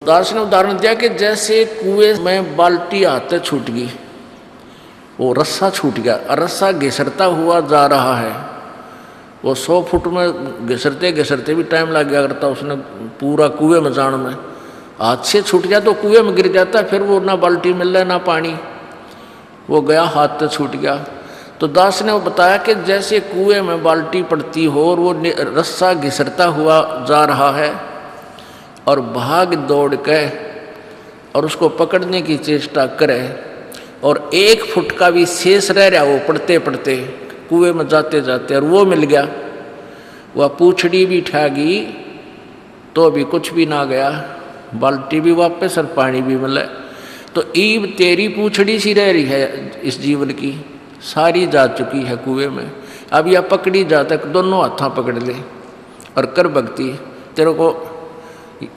दास ने उदाहरण दिया कि जैसे कुएं में बाल्टी आते छूट गई, वो रस्सा छूट गया और रस्सा घिसरता हुआ जा रहा है। वो 100 फुट में घिसरते घिसरते भी टाइम लग गया करता उसने पूरा कुएं में जाने में। हाथ से छूट गया तो कुएं में गिर जाता, फिर वो ना बाल्टी मिल रहा ना पानी, वो गया हाथ से छूट गया। तो दास ने वो बताया कि जैसे कुएं में बाल्टी पड़ती हो और वो रस्सा घिसरता हुआ जा रहा है और भाग दौड़ के और उसको पकड़ने की चेष्टा करे और 1 फुट का भी शेष रह रहा वो पड़ते पड़ते कुएं में जाते जाते और वो मिल गया, वह पूछड़ी भी ठागी तो भी कुछ भी ना गया, बाल्टी भी वापस और पानी भी मिला। तो ईब तेरी पूछड़ी सी रह रही है इस जीवन की, सारी जा चुकी है कुएं में। अब यह पकड़ी जा तक दोनों हाथा पकड़ ले और कर भक्ति। तेरे को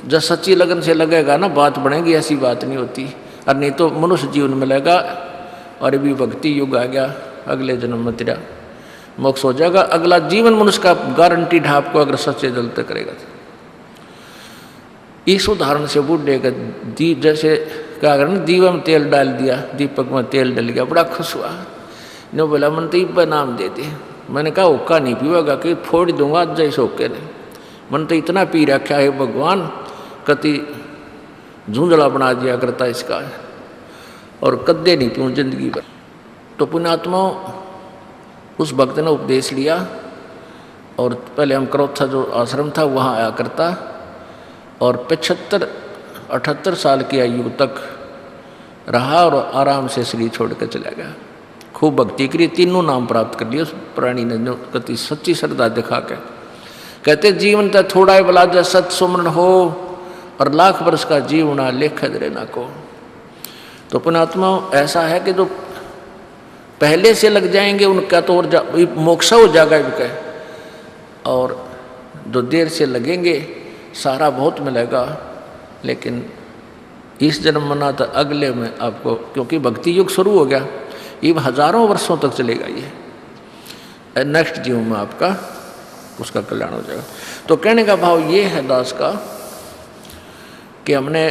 जब सच्ची लगन से लगेगा ना बात बनेगी, ऐसी बात नहीं होती। और नहीं तो मनुष्य जीवन मिलेगा और भी भक्ति युग आ गया, अगले जन्म में तेरा मोक्ष हो जाएगा। अगला जीवन मनुष्य का गारंटी ढाप को अगर सच्चे दिल तक करेगा। इस उदाहरण से बूढ़े का जैसे क्या करें, दीवा में तेल डाल दिया, दीपक में तेल डल गया, बड़ा खुश हुआ। ने बोला मन तो इब्बा नाम दे दे। मैंने कहा ओका नहीं पीवागा कि फोड़ दूंगा आज जैसे ओके ने। मन तो इतना पी रखा है भगवान, कति झुंझला बना दिया करता इसका, और कद्दे नहीं पीऊँ जिंदगी भर। तो पुण्यात्मा उस भक्त ने उपदेश लिया और पहले हम क्रोथा जो आश्रम था वहाँ आया करता और 75-78 साल की आयु तक रहा और आराम से शरीर छोड़ कर चला गया। खूब भक्ति करी, तीनों नाम प्राप्त कर लिए उस प्राणी ने, जो कति सच्ची श्रद्धा दिखा के। कहते जीवन तो थोड़ा ही बला जा सत सुमरण हो और लाख वर्ष का जीवना लेख दरे ना को। तो पुण्यात्मा ऐसा है कि जो पहले से लग जाएंगे उनका तो और मोक्ष हो जाएगा इनका, और जो देर से लगेंगे सारा बहुत मिलेगा, लेकिन इस जन्म मना तो अगले में आपको, क्योंकि भक्ति युग शुरू हो गया, ये हजारों वर्षों तक चलेगा। ये नेक्स्ट जीवन में आपका उसका कल्याण हो जाएगा। तो कहने का भाव ये है दास का कि हमने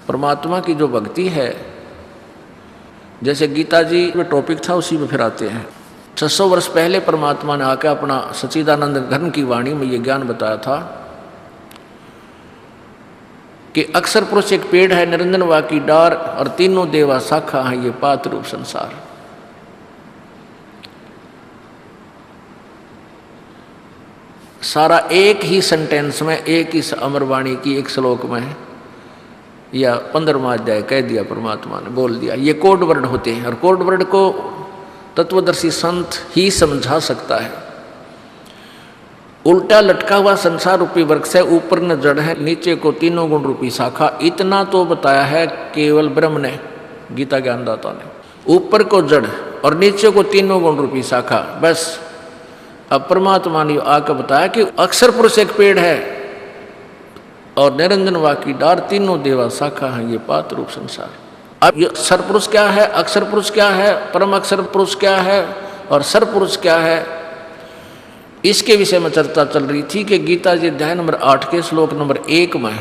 परमात्मा की जो भक्ति है, जैसे गीता जी में टॉपिक था उसी में फिर आते हैं। 600 वर्ष पहले परमात्मा ने आकर अपना सच्चिदानंद घन की वाणी में ये ज्ञान बताया था कि अक्षर पुरुष एक पेड़ है, निरंजन वा की डार और तीनों देवा शाखा है, ये पात रूप संसार। सारा एक ही सेंटेंस में, एक ही अमरवाणी की एक श्लोक में या 15वां अध्याय कह दिया, परमात्मा ने बोल दिया। ये कोड वर्ड होते हैं और कोड वर्ड को तत्वदर्शी संत ही समझा सकता है। उल्टा लटका हुआ संसार रूपी वृक्ष है, ऊपर न जड़ है, नीचे को तीनों गुण रूपी शाखा, इतना तो बताया है केवल ब्रह्म ने, गीता ज्ञानदाता ने। ऊपर को जड़ और नीचे को तीनों गुण रूपी शाखा, बस। अब परमात्मा ने आकर बताया कि अक्षर पुरुष एक पेड़ है और निरंजन वा की डार, तीनों देवा शाखा है, ये पात रूप संसार। अब ये अक्षर पुरुष क्या है, अक्षर पुरुष क्या है, परम अक्षर पुरुष क्या है और सर पुरुष क्या है, इसके विषय में चर्चा चल रही थी कि गीता जी अध्याय नंबर 8 के श्लोक नंबर 1 में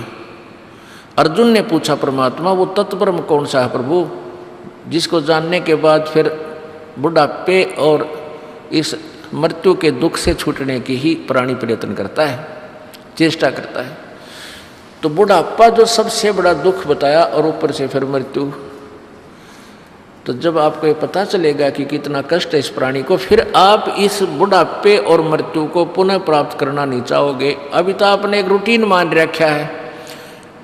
अर्जुन ने पूछा परमात्मा वो तत्परम कौन सा है प्रभु, जिसको जानने के बाद फिर बुढ़ापे और इस मृत्यु के दुख से छूटने की ही प्राणी प्रयत्न करता है, चेष्टा करता है। तो बुढ़ापा जो सबसे बड़ा दुख बताया और ऊपर से फिर मृत्यु। तो जब आपको ये पता चलेगा कि कितना कष्ट है इस प्राणी को, फिर आप इस बुढ़ापे और मृत्यु को पुनः प्राप्त करना नहीं चाहोगे। अभी तो आपने एक रूटीन मान रखा है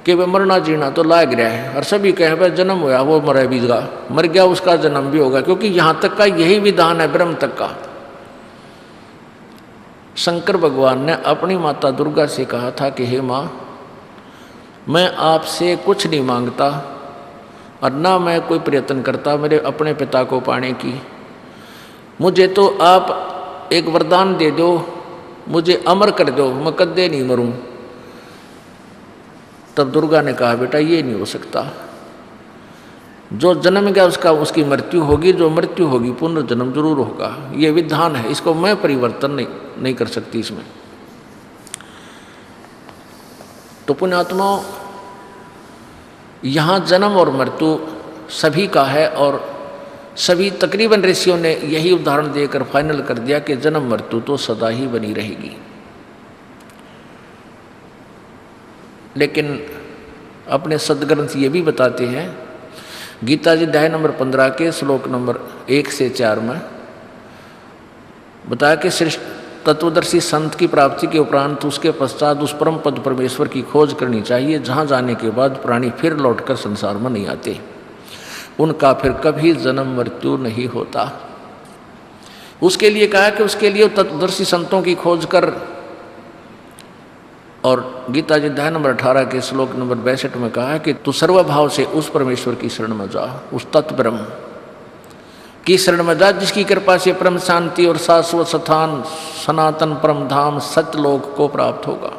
कि वह मरना जीना तो लाग रहा है, और सभी कहे भाई जन्म हुआ वो मरे भी गया, मर गया उसका जन्म भी होगा, क्योंकि यहाँ तक का यही विधान है ब्रह्म तक का। शंकर भगवान ने अपनी माता दुर्गा से कहा था कि हे माँ, मैं आपसे कुछ नहीं मांगता और ना मैं कोई प्रयत्न करता मेरे अपने पिता को पाने की, मुझे तो आप एक वरदान दे दो, मुझे अमर कर दो, मैं कद्दे नहीं मरूं। तब दुर्गा ने कहा बेटा ये नहीं हो सकता, जो जन्म गया उसकी मृत्यु होगी, जो मृत्यु होगी पुनर्जन्म जरूर होगा, ये विधान है, इसको मैं परिवर्तन नहीं कर सकती इसमें। तो पुण्यात्माओं, यहाँ जन्म और मृत्यु सभी का है और सभी तकरीबन ऋषियों ने यही उदाहरण देकर फाइनल कर दिया कि जन्म मृत्यु तो सदा ही बनी रहेगी। लेकिन अपने सदग्रंथ ये भी बताते हैं, गीता जी अध्याय नंबर 15 के श्लोक नंबर 1 से 4 में बताया कि श्रेष्ठ तत्वदर्शी संत की प्राप्ति के उपरांत उसके पश्चात उस परम पद परमेश्वर की खोज करनी चाहिए, जहाँ जाने के बाद प्राणी फिर लौटकर संसार में नहीं आते, उनका फिर कभी जन्म मृत्यु नहीं होता। उसके लिए कहा कि उसके लिए तत्वदर्शी संतों की खोज कर, और गीता जी अध्याय नंबर 18 के श्लोक नंबर 62 में कहा है कि तू सर्वभाव से उस परमेश्वर की शरण में जा, उस तत्व ब्रह्म की शरण में जा, जिसकी कृपा से परम शांति और शाश्वत स्थान सनातन परम धाम सत्यलोक को प्राप्त होगा।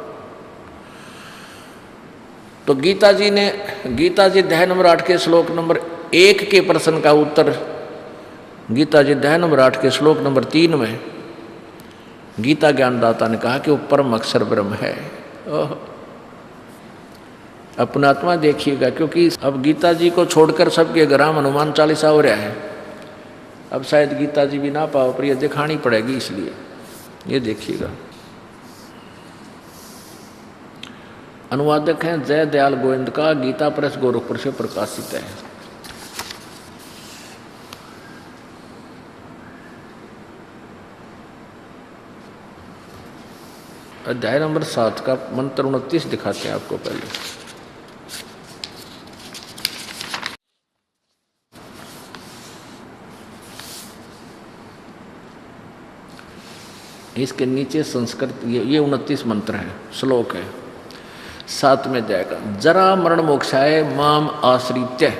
तो गीता जी अध्याय नंबर 8 के श्लोक नंबर 1 के प्रश्न का उत्तर गीता जी अध्याय नंबर 8 के श्लोक नंबर 3 में गीता ज्ञानदाता ने कहा कि वो परम अक्षर ब्रह्म है। अपना आत्मा देखिएगा, क्योंकि अब गीता जी को छोड़कर सबके घराम हनुमान चालीसा हो रहा है। अब शायद गीता जी भी ना पाओ, पर ये दिखानी पड़ेगी, इसलिए ये देखिएगा। अनुवादक हैं जय दयाल गोविंद का, गीता प्रेस गोरखपुर से प्रकाशित है। अध्याय नंबर 7 का मंत्र 29 दिखाते हैं आपको पहले। इसके नीचे संस्कृत ये 29 मंत्र है, श्लोक है। 7 में जाएगा, जरा मरण मोक्षाय माम आश्रित्य,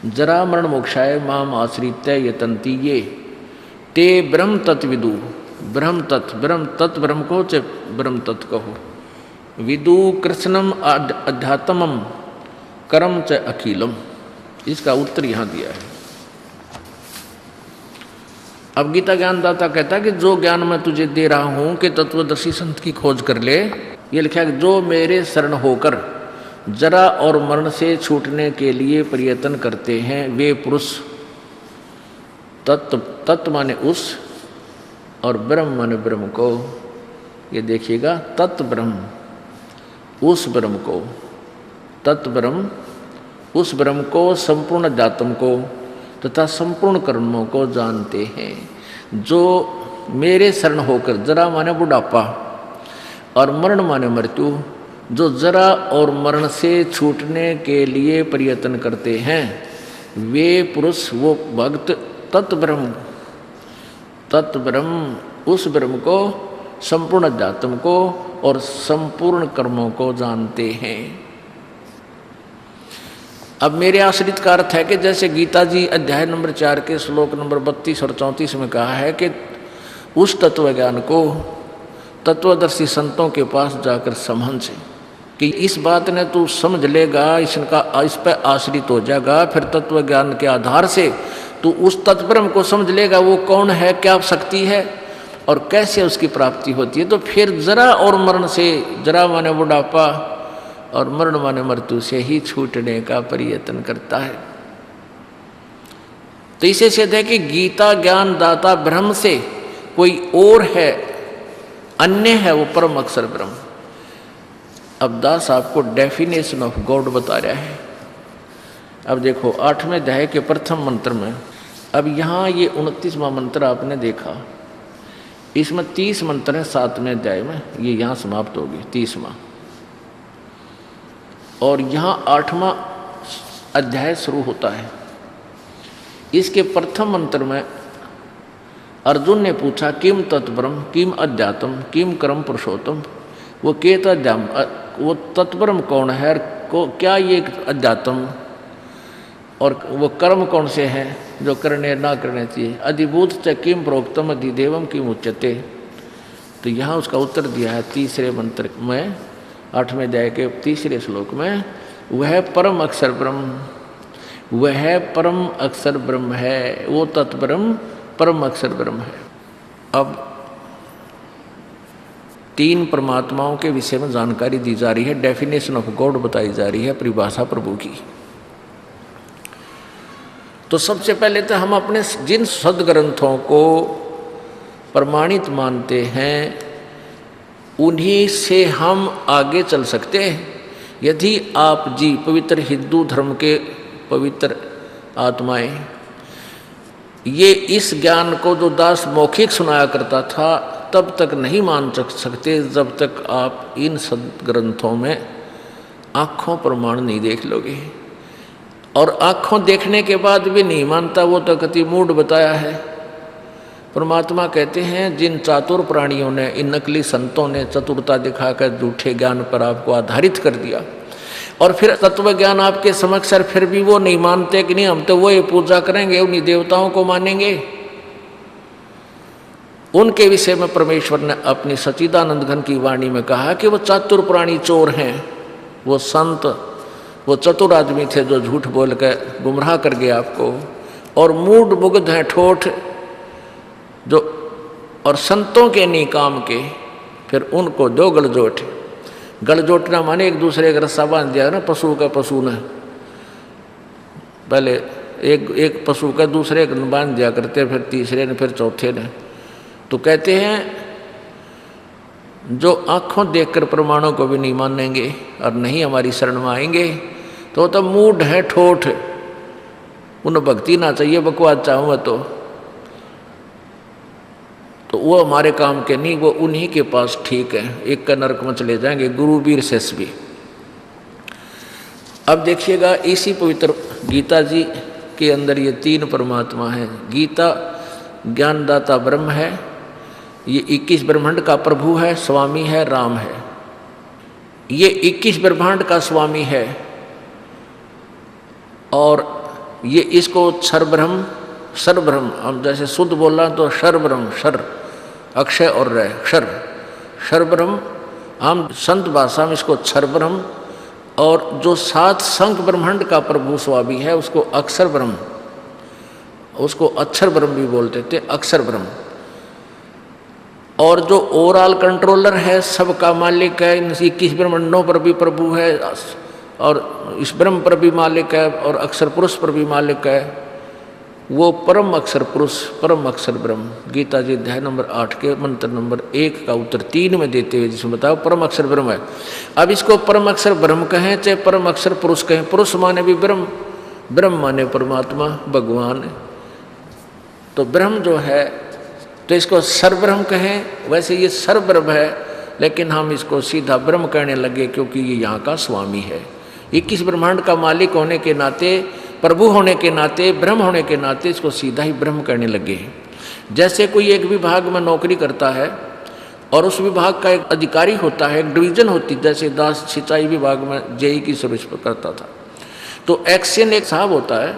जरा मरण मोक्षाय माम आश्रित्य यतन्ति ये ते ब्रह्म तत्विदु, ब्रह्म तत्व ब्रह्म को च ब्रह्म तत्व कहो, विदु कृष्णम अध्यात्मम कर्म च अखिलम। इसका उत्तर यहाँ दिया है। अब गीता ज्ञानदाता कहता है कि जो ज्ञान मैं तुझे दे रहा हूँ कि तत्वदर्शी संत की खोज कर ले, ये लिखा है जो मेरे शरण होकर जरा और मरण से छूटने के लिए प्रयत्न करते हैं, वे पुरुष तत्व माने उस, और ब्रह्म माने ब्रह्म को, ये देखिएगा, तत्व ब्रह्म, उस ब्रह्म को, तत्व ब्रह्म उस ब्रह्म को, संपूर्ण अध्यात्म को तथा संपूर्ण कर्मों को जानते हैं। जो मेरे शरण होकर, जरा माने बुढ़ापा और मरण माने मृत्यु, जो जरा और मरण से छूटने के लिए प्रयत्न करते हैं, वे पुरुष, वो भक्त तत्व ब्रह्म उस ब्रह्म को, संपूर्ण अध्यात्म को और संपूर्ण कर्मों को जानते हैं। अब मेरे आश्रित का अर्थ है कि जैसे गीता जी अध्याय नंबर 4 के श्लोक नंबर 32 और 34 में कहा है कि उस तत्व ज्ञान को तत्वदर्शी संतों के पास जाकर समझ कि इस बात ने तू समझ लेगा, इस पर आश्रित हो जाएगा, फिर तत्व ज्ञान के आधार से तू उस तत्ब्रह्म को समझ लेगा, वो कौन है, क्या शक्ति है और कैसे उसकी प्राप्ति होती है। तो फिर जरा और मरण से, जरा माने बुढ़ापा और मरण माने मृत्यु से ही छूटने का प्रयत्न करता है। तो इसे सिद्ध है कि गीता ज्ञान दाता ब्रह्म से कोई और है, अन्य है, वो परम अक्षर ब्रह्म। अब दास आपको डेफिनेशन ऑफ गॉड बता रहा है। अब देखो 8वें अध्याय के प्रथम मंत्र में, अब यहाँ ये 29वां मंत्र आपने देखा, इसमें 30 मंत्र हैं 7वें अध्याय में, ये यहाँ समाप्त होगी 30वां, और यहाँ 8वां अध्याय शुरू होता है। इसके प्रथम मंत्र में अर्जुन ने पूछा किम तत्ब्रह्म किम अध्यात्म किम कर्म पुरुषोत्तम, वो केत अध्यात्म, वो तत्ब्रह्म कौन है, को क्या ये अध्यात्म और वो कर्म कौन से हैं जो करने ना करने चाहिए, अधिभूत च किम प्रोक्तम अधिदेवम किम उच्यते। तो यहाँ उसका उत्तर दिया है 3रे मंत्र में, 8वें अध्याय के 3रे श्लोक में, वह परम अक्षर ब्रह्म, वह परम अक्षर ब्रह्म है, वो तत्ब्रह्म परम अक्षर ब्रह्म है। अब तीन परमात्माओं के विषय में जानकारी दी जा रही है, डेफिनेशन ऑफ गॉड बताई जा रही है, परिभाषा प्रभु की। तो सबसे पहले तो हम अपने जिन सदग्रंथों को प्रमाणित मानते हैं उन्हीं से हम आगे चल सकते हैं। यदि आप जी पवित्र हिंदू धर्म के पवित्र आत्माएं ये इस ज्ञान को जो दास मौखिक सुनाया करता था तब तक नहीं मान सकते जब तक आप इन सदग्रंथों में आँखों प्रमाण नहीं देख लोगे। और आँखों देखने के बाद भी नहीं मानता, वो तो कति मूड बताया है। परमात्मा कहते हैं जिन चातुर प्राणियों ने, इन नकली संतों ने चतुरता दिखाकर झूठे ज्ञान पर आपको आधारित कर दिया और फिर तत्व ज्ञान आपके समक्ष, फिर भी वो नहीं मानते कि नहीं हम तो वो ये पूजा करेंगे, उन्हीं देवताओं को मानेंगे। उनके विषय में परमेश्वर ने अपनी सच्चिदानंद घन की वाणी में कहा कि वो चातुर प्राणी चोर हैं। वो संत, वो चतुर आदमी थे जो झूठ बोल कर गुमराह कर गए आपको, और मूड मुग्ध हैं ठोठ जो, और संतों के नहीं काम के, फिर उनको दो गलजोट। गलजोटना माने एक दूसरे का रस्सा बांध दिया ना, पशु का पशु ने पहले एक पशु का दूसरे को बांध दिया करते, फिर तीसरे ने, फिर चौथे ने। तो कहते हैं जो आँखों देखकर प्रमाणों को भी नहीं मानेंगे और नहीं हमारी शरण में आएंगे तो मूड है ठोठ, उन्हें भक्ति ना चाहिए, बकवास चाहूँगा तो वो हमारे काम के नहीं, वो उन्हीं के पास ठीक है, एक का नरक में चले जाएंगे, गुरुवीर शेष भी। अब देखिएगा इसी पवित्र गीता जी के अंदर ये तीन परमात्मा हैं। गीता ज्ञानदाता ब्रह्म है, ये 21 ब्रह्मांड का प्रभु है, स्वामी है, राम है। ये 21 ब्रह्मांड का स्वामी है और ये इसको क्षरब्रह्म, क्षरब्रह्म, हम जैसे शुद्ध बोल रहे हैं तो क्षरब्रह्म, क्षर अक्षय और रह, क्षर क्षरब्रह्म, हम संत भाषा में इसको क्षरब्रह्म, और जो 7 संख ब्रह्मांड का प्रभु स्वामी है उसको अक्षर ब्रह्म, उसको अक्षर ब्रह्म भी बोलते थे, अक्षर ब्रह्म। और जो ओवरऑल कंट्रोलर है, सबका मालिक है, इन 21 ब्रह्मांडों पर भी प्रभु है और इस ब्रह्म पर भी मालिक है और अक्षर पुरुष पर भी मालिक है, वो परम अक्षर पुरुष, परम अक्षर ब्रह्म। गीता जी अध्याय नंबर 8 के मंत्र नंबर 1 का उत्तर 3 में देते हुए जिसमें बताओ परम अक्षर ब्रह्म है। अब इसको परम अक्षर ब्रह्म कहें चाहे परम अक्षर पुरुष कहें, पुरुष माने भी ब्रह्म, ब्रह्म माने परमात्मा भगवान। तो ब्रह्म जो है तो इसको सर्वब्रह्म कहें, वैसे ये सर्वब्रह्म है लेकिन हम इसको सीधा ब्रह्म कहने लगे क्योंकि ये यहाँ का स्वामी है। 21 ब्रह्मांड का मालिक होने के नाते, प्रभु होने के नाते, ब्रह्म होने के नाते इसको सीधा ही ब्रह्म कहने लगे हैं। जैसे कोई एक विभाग में नौकरी करता है और उस विभाग का एक अधिकारी होता है, एक डिवीजन होती, जैसे दास सिंचाई विभाग में जेई की सर्विस करता था, तो एक्शन एक साहब होता है,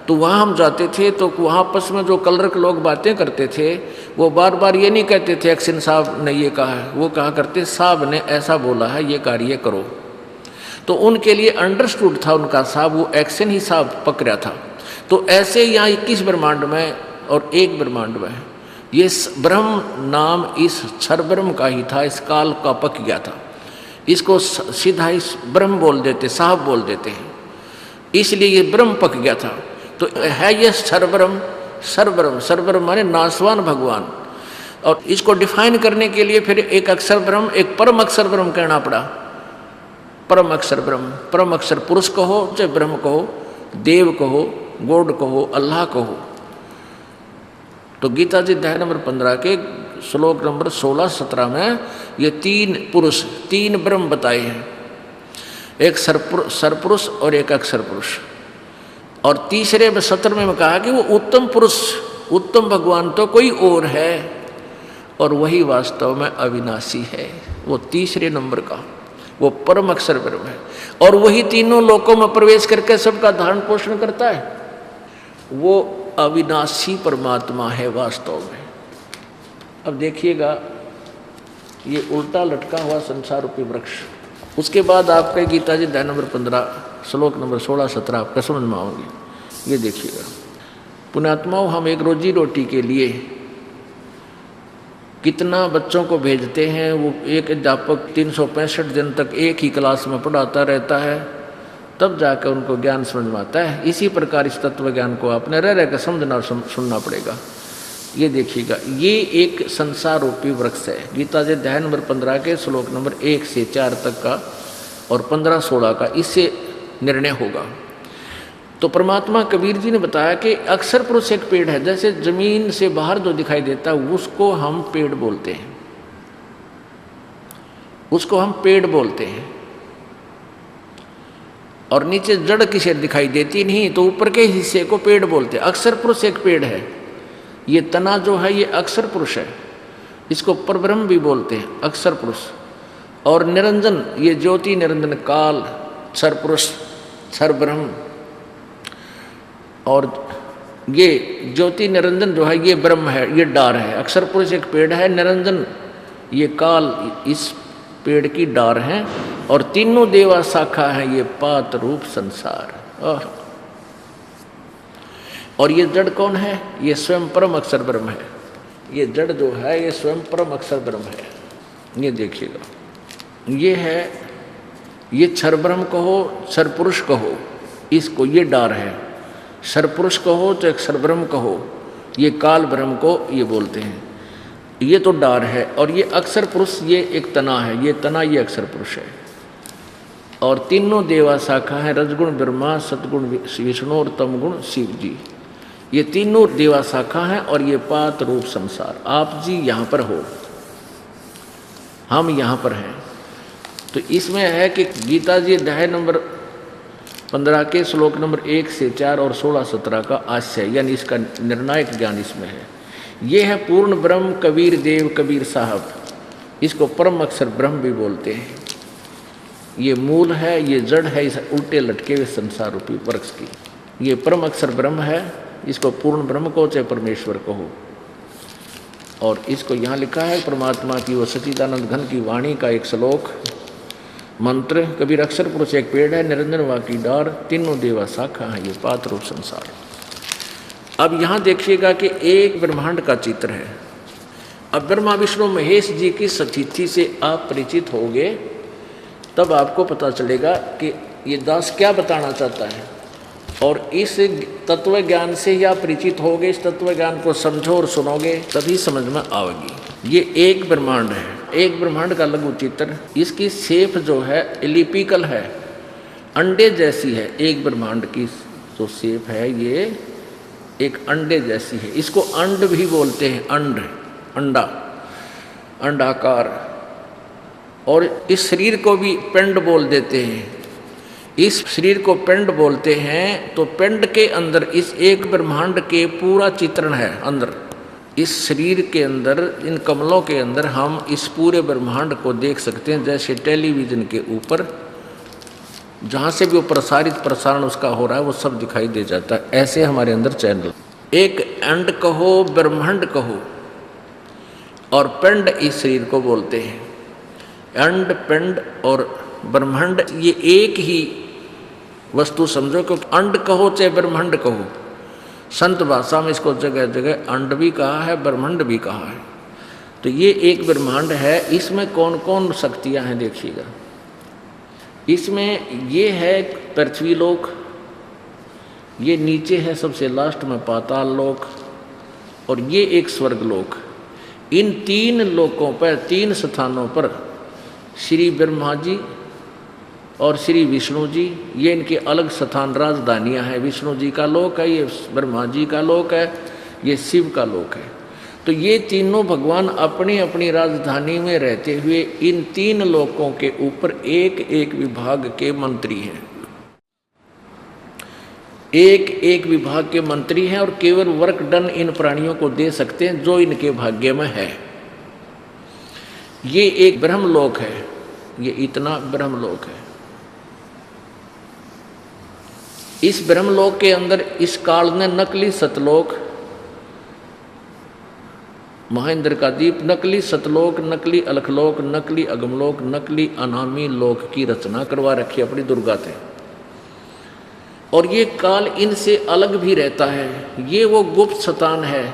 तो वहाँ हम जाते थे तो वहाँ आपस में जो कलरक लोग बातें करते थे वो बार बार ये नहीं कहते थे एक्शन साहब ने ये कहा है, वो कहा करते साहब ने ऐसा बोला है, ये कार्य करो। तो उनके लिए अंडरस्टूड था उनका साहब, वो एक्शन ही साहब पकड़ा था। तो ऐसे यहाँ 21 ब्रह्मांड में और एक ब्रह्मांड में ये ब्रह्म नाम इस क्षर ब्रह्म का ही था, इस काल का पक गया था, इसको सीधा इस ब्रह्म बोल देते, साहब बोल देते हैं, इसलिए ये ब्रह्म पक गया था। तो है ये सर्वब्रह्म, सर्वब्रह्म, सर्वब्रह्म माने नासवान भगवान। और इसको डिफाइन करने के लिए फिर एक अक्षर ब्रह्म, एक परम अक्षर ब्रह्म कहना पड़ा। परम अक्षर ब्रह्म, परम अक्षर पुरुष कहो चाहे ब्रह्म कहो, देव कहो, गॉड कहो, अल्लाह कहो। तो गीता जी अध्याय नंबर 15 के श्लोक नंबर 16-17 में ये 3 पुरुष, 3 ब्रह्म बताए हैं, एक सरपुरुष और एक अक्षर पुरुष। और तीसरे में 17वें में कहा कि वो उत्तम पुरुष, उत्तम भगवान तो कोई और है और वही वास्तव में अविनाशी है, वो तीसरे नंबर का, वो परम अक्षर ब्रह्म है। और वही तीनों लोकों में प्रवेश करके सबका धारण पोषण करता है, वो अविनाशी परमात्मा है वास्तव में। अब देखिएगा ये उल्टा लटका हुआ संसार रूपी वृक्ष। उसके बाद आपका गीता जी अध्याय नंबर 15 श्लोक नंबर 16-17 आपका समझ में आओगे। ये देखिएगा, पुण्यात्माओं, हम एक रोजी रोटी के लिए कितना बच्चों को भेजते हैं, वो एक अध्यापक 365 दिन तक एक ही क्लास में पढ़ाता रहता है, तब जाकर उनको ज्ञान समझ में आता है। इसी प्रकार इस तत्व ज्ञान को आपने रह रहकर समझना और सुनना पड़ेगा। ये देखिएगा, ये एक संसार रूपी वृक्ष है। गीता जी अध्याय नंबर 15 के श्लोक नंबर 1 से 4 तक का और 15-16 का इससे निर्णय होगा। तो परमात्मा कबीर जी ने बताया कि अक्षर पुरुष एक पेड़ है। जैसे जमीन से बाहर जो दिखाई देता है उसको हम पेड़ बोलते हैं, उसको हम पेड़ बोलते हैं। और नीचे जड़ किसे दिखाई देती नहीं, तो ऊपर के हिस्से को पेड़ बोलते हैं। अक्षर पुरुष एक पेड़ है। ये तना जो है ये अक्षर पुरुष है, इसको परब्रह्म भी बोलते हैं, अक्षर पुरुष। और निरंजन, ये ज्योति निरंजन काल क्षर पुरुष क्षर ब्रह्म। और ये ज्योति निरंजन जो है ये ब्रह्म है, ये डार है। अक्षर पुरुष एक पेड़ है, निरंजन ये काल इस पेड़ की डार है, और तीनों देवा शाखा है, ये पात रूप संसार। और ये जड़ कौन है? ये स्वयं परम अक्षर ब्रह्म है। ये जड़ जो है ये स्वयं परम अक्षर ब्रह्म है। ये देखिएगा, ये है, ये क्षर ब्रह्म कहो क्षर पुरुष कहो, इसको ये डार है। क्षर पुरुष कहो तो अक्षर ब्रह्म कहो, ये काल ब्रह्म को ये बोलते हैं, ये तो डार है। और ये अक्षर पुरुष ये एक तना है, ये तना ये अक्षर पुरुष है। और तीनों देवा शाखा है, रजगुण ब्रह्मा, सतगुण विष्णु और तमगुण शिव जी। ये तीनों देवा शाखा हैं और ये पात रूप संसार। आप जी यहाँ पर हो, हम यहाँ पर हैं। तो इसमें है कि गीता जी अध्याय नंबर 15 के श्लोक नंबर 1 से 4 और 16-17 का आशय, यानी इसका निर्णायक ज्ञान इसमें है। ये है पूर्ण ब्रह्म कबीर देव कबीर साहब, इसको परम अक्षर ब्रह्म भी बोलते हैं। ये मूल है, ये जड़ है इस उल्टे लटके हुए संसार रूपी वृक्ष की। ये परम अक्षर ब्रह्म है, इसको पूर्ण ब्रह्म को चाहे परमेश्वर कहो। और इसको यहाँ लिखा है परमात्मा की वो सच्चिदानंद घन की वाणी का एक श्लोक मंत्र, कबीर अक्षर पुरुष एक पेड़ है, निरंजन वा की डार, तीनों देवा शाखा है, ये पात रूप संसार। अब यहाँ देखिएगा कि एक ब्रह्मांड का चित्र है। अब ब्रह्मा विष्णु महेश जी की सचिति से आप परिचित होगे, तब आपको पता चलेगा कि ये दास क्या बताना चाहता है। और इस तत्व ज्ञान से ही आप परिचित होगे, इस तत्व ज्ञान को समझो और सुनोगे, तभी समझ में आएगी। ये एक ब्रह्मांड है, एक ब्रह्मांड का लघु चित्र। इसकी शेप जो है एलिपिकल है, अंडे जैसी है। एक ब्रह्मांड की जो शेप है ये एक अंडे जैसी है। इसको अंड भी बोलते हैं, अंड, अंडा, अंडाकार। और इस शरीर को भी पिंड बोल देते हैं। इस शरीर को पिंड बोलते हैं। तो पिंड के अंदर इस एक ब्रह्मांड के पूरा चित्रण है अंदर। इस शरीर के अंदर, इन कमलों के अंदर हम इस पूरे ब्रह्मांड को देख सकते हैं। जैसे टेलीविज़न के ऊपर जहाँ से भी वो प्रसारण उसका हो रहा है वो सब दिखाई दे जाता है। ऐसे हमारे अंदर चैनल, एक अंड कहो, ब्रह्मांड कहो, और पिंड इस शरीर को बोलते हैं। अंड, पिंड और ब्रह्मांड ये एक ही वस्तु समझो, क्योंकि अंड कहो चाहे ब्रह्मांड कहो, संत भाषा में इसको जगह जगह अंड भी कहा है, ब्रह्मांड भी कहा है। तो ये एक ब्रह्मांड है। इसमें कौन कौन शक्तियाँ हैं देखिएगा। इसमें ये है पृथ्वी लोक, ये नीचे है सबसे लास्ट में पाताल लोक, और ये एक स्वर्ग लोक। इन तीन लोकों पर, तीन स्थानों पर श्री ब्रह्मा जी और श्री विष्णु जी, ये इनके अलग स्थान राजधानियाँ हैं। विष्णु जी का लोक है, ये ब्रह्मा जी का लोक है, ये शिव का लोक है। तो ये तीनों भगवान अपनी अपनी राजधानी में रहते हुए इन तीन लोकों के ऊपर एक एक विभाग के मंत्री हैं। एक एक विभाग के मंत्री हैं और केवल वर्क डन इन प्राणियों को दे सकते हैं जो इनके भाग्य में है। ये एक ब्रह्मलोक है, ये इतना ब्रह्मलोक है। इस ब्रह्मलोक के अंदर इस काल ने नकली सतलोक, महेंद्र का दीप, नकली सतलोक, नकली अलखलोक, नकली अगमलोक, नकली अनामी लोक की रचना करवा रखी अपनी दुर्गा थे। और ये काल इनसे अलग भी रहता है। ये वो गुप्त स्थान है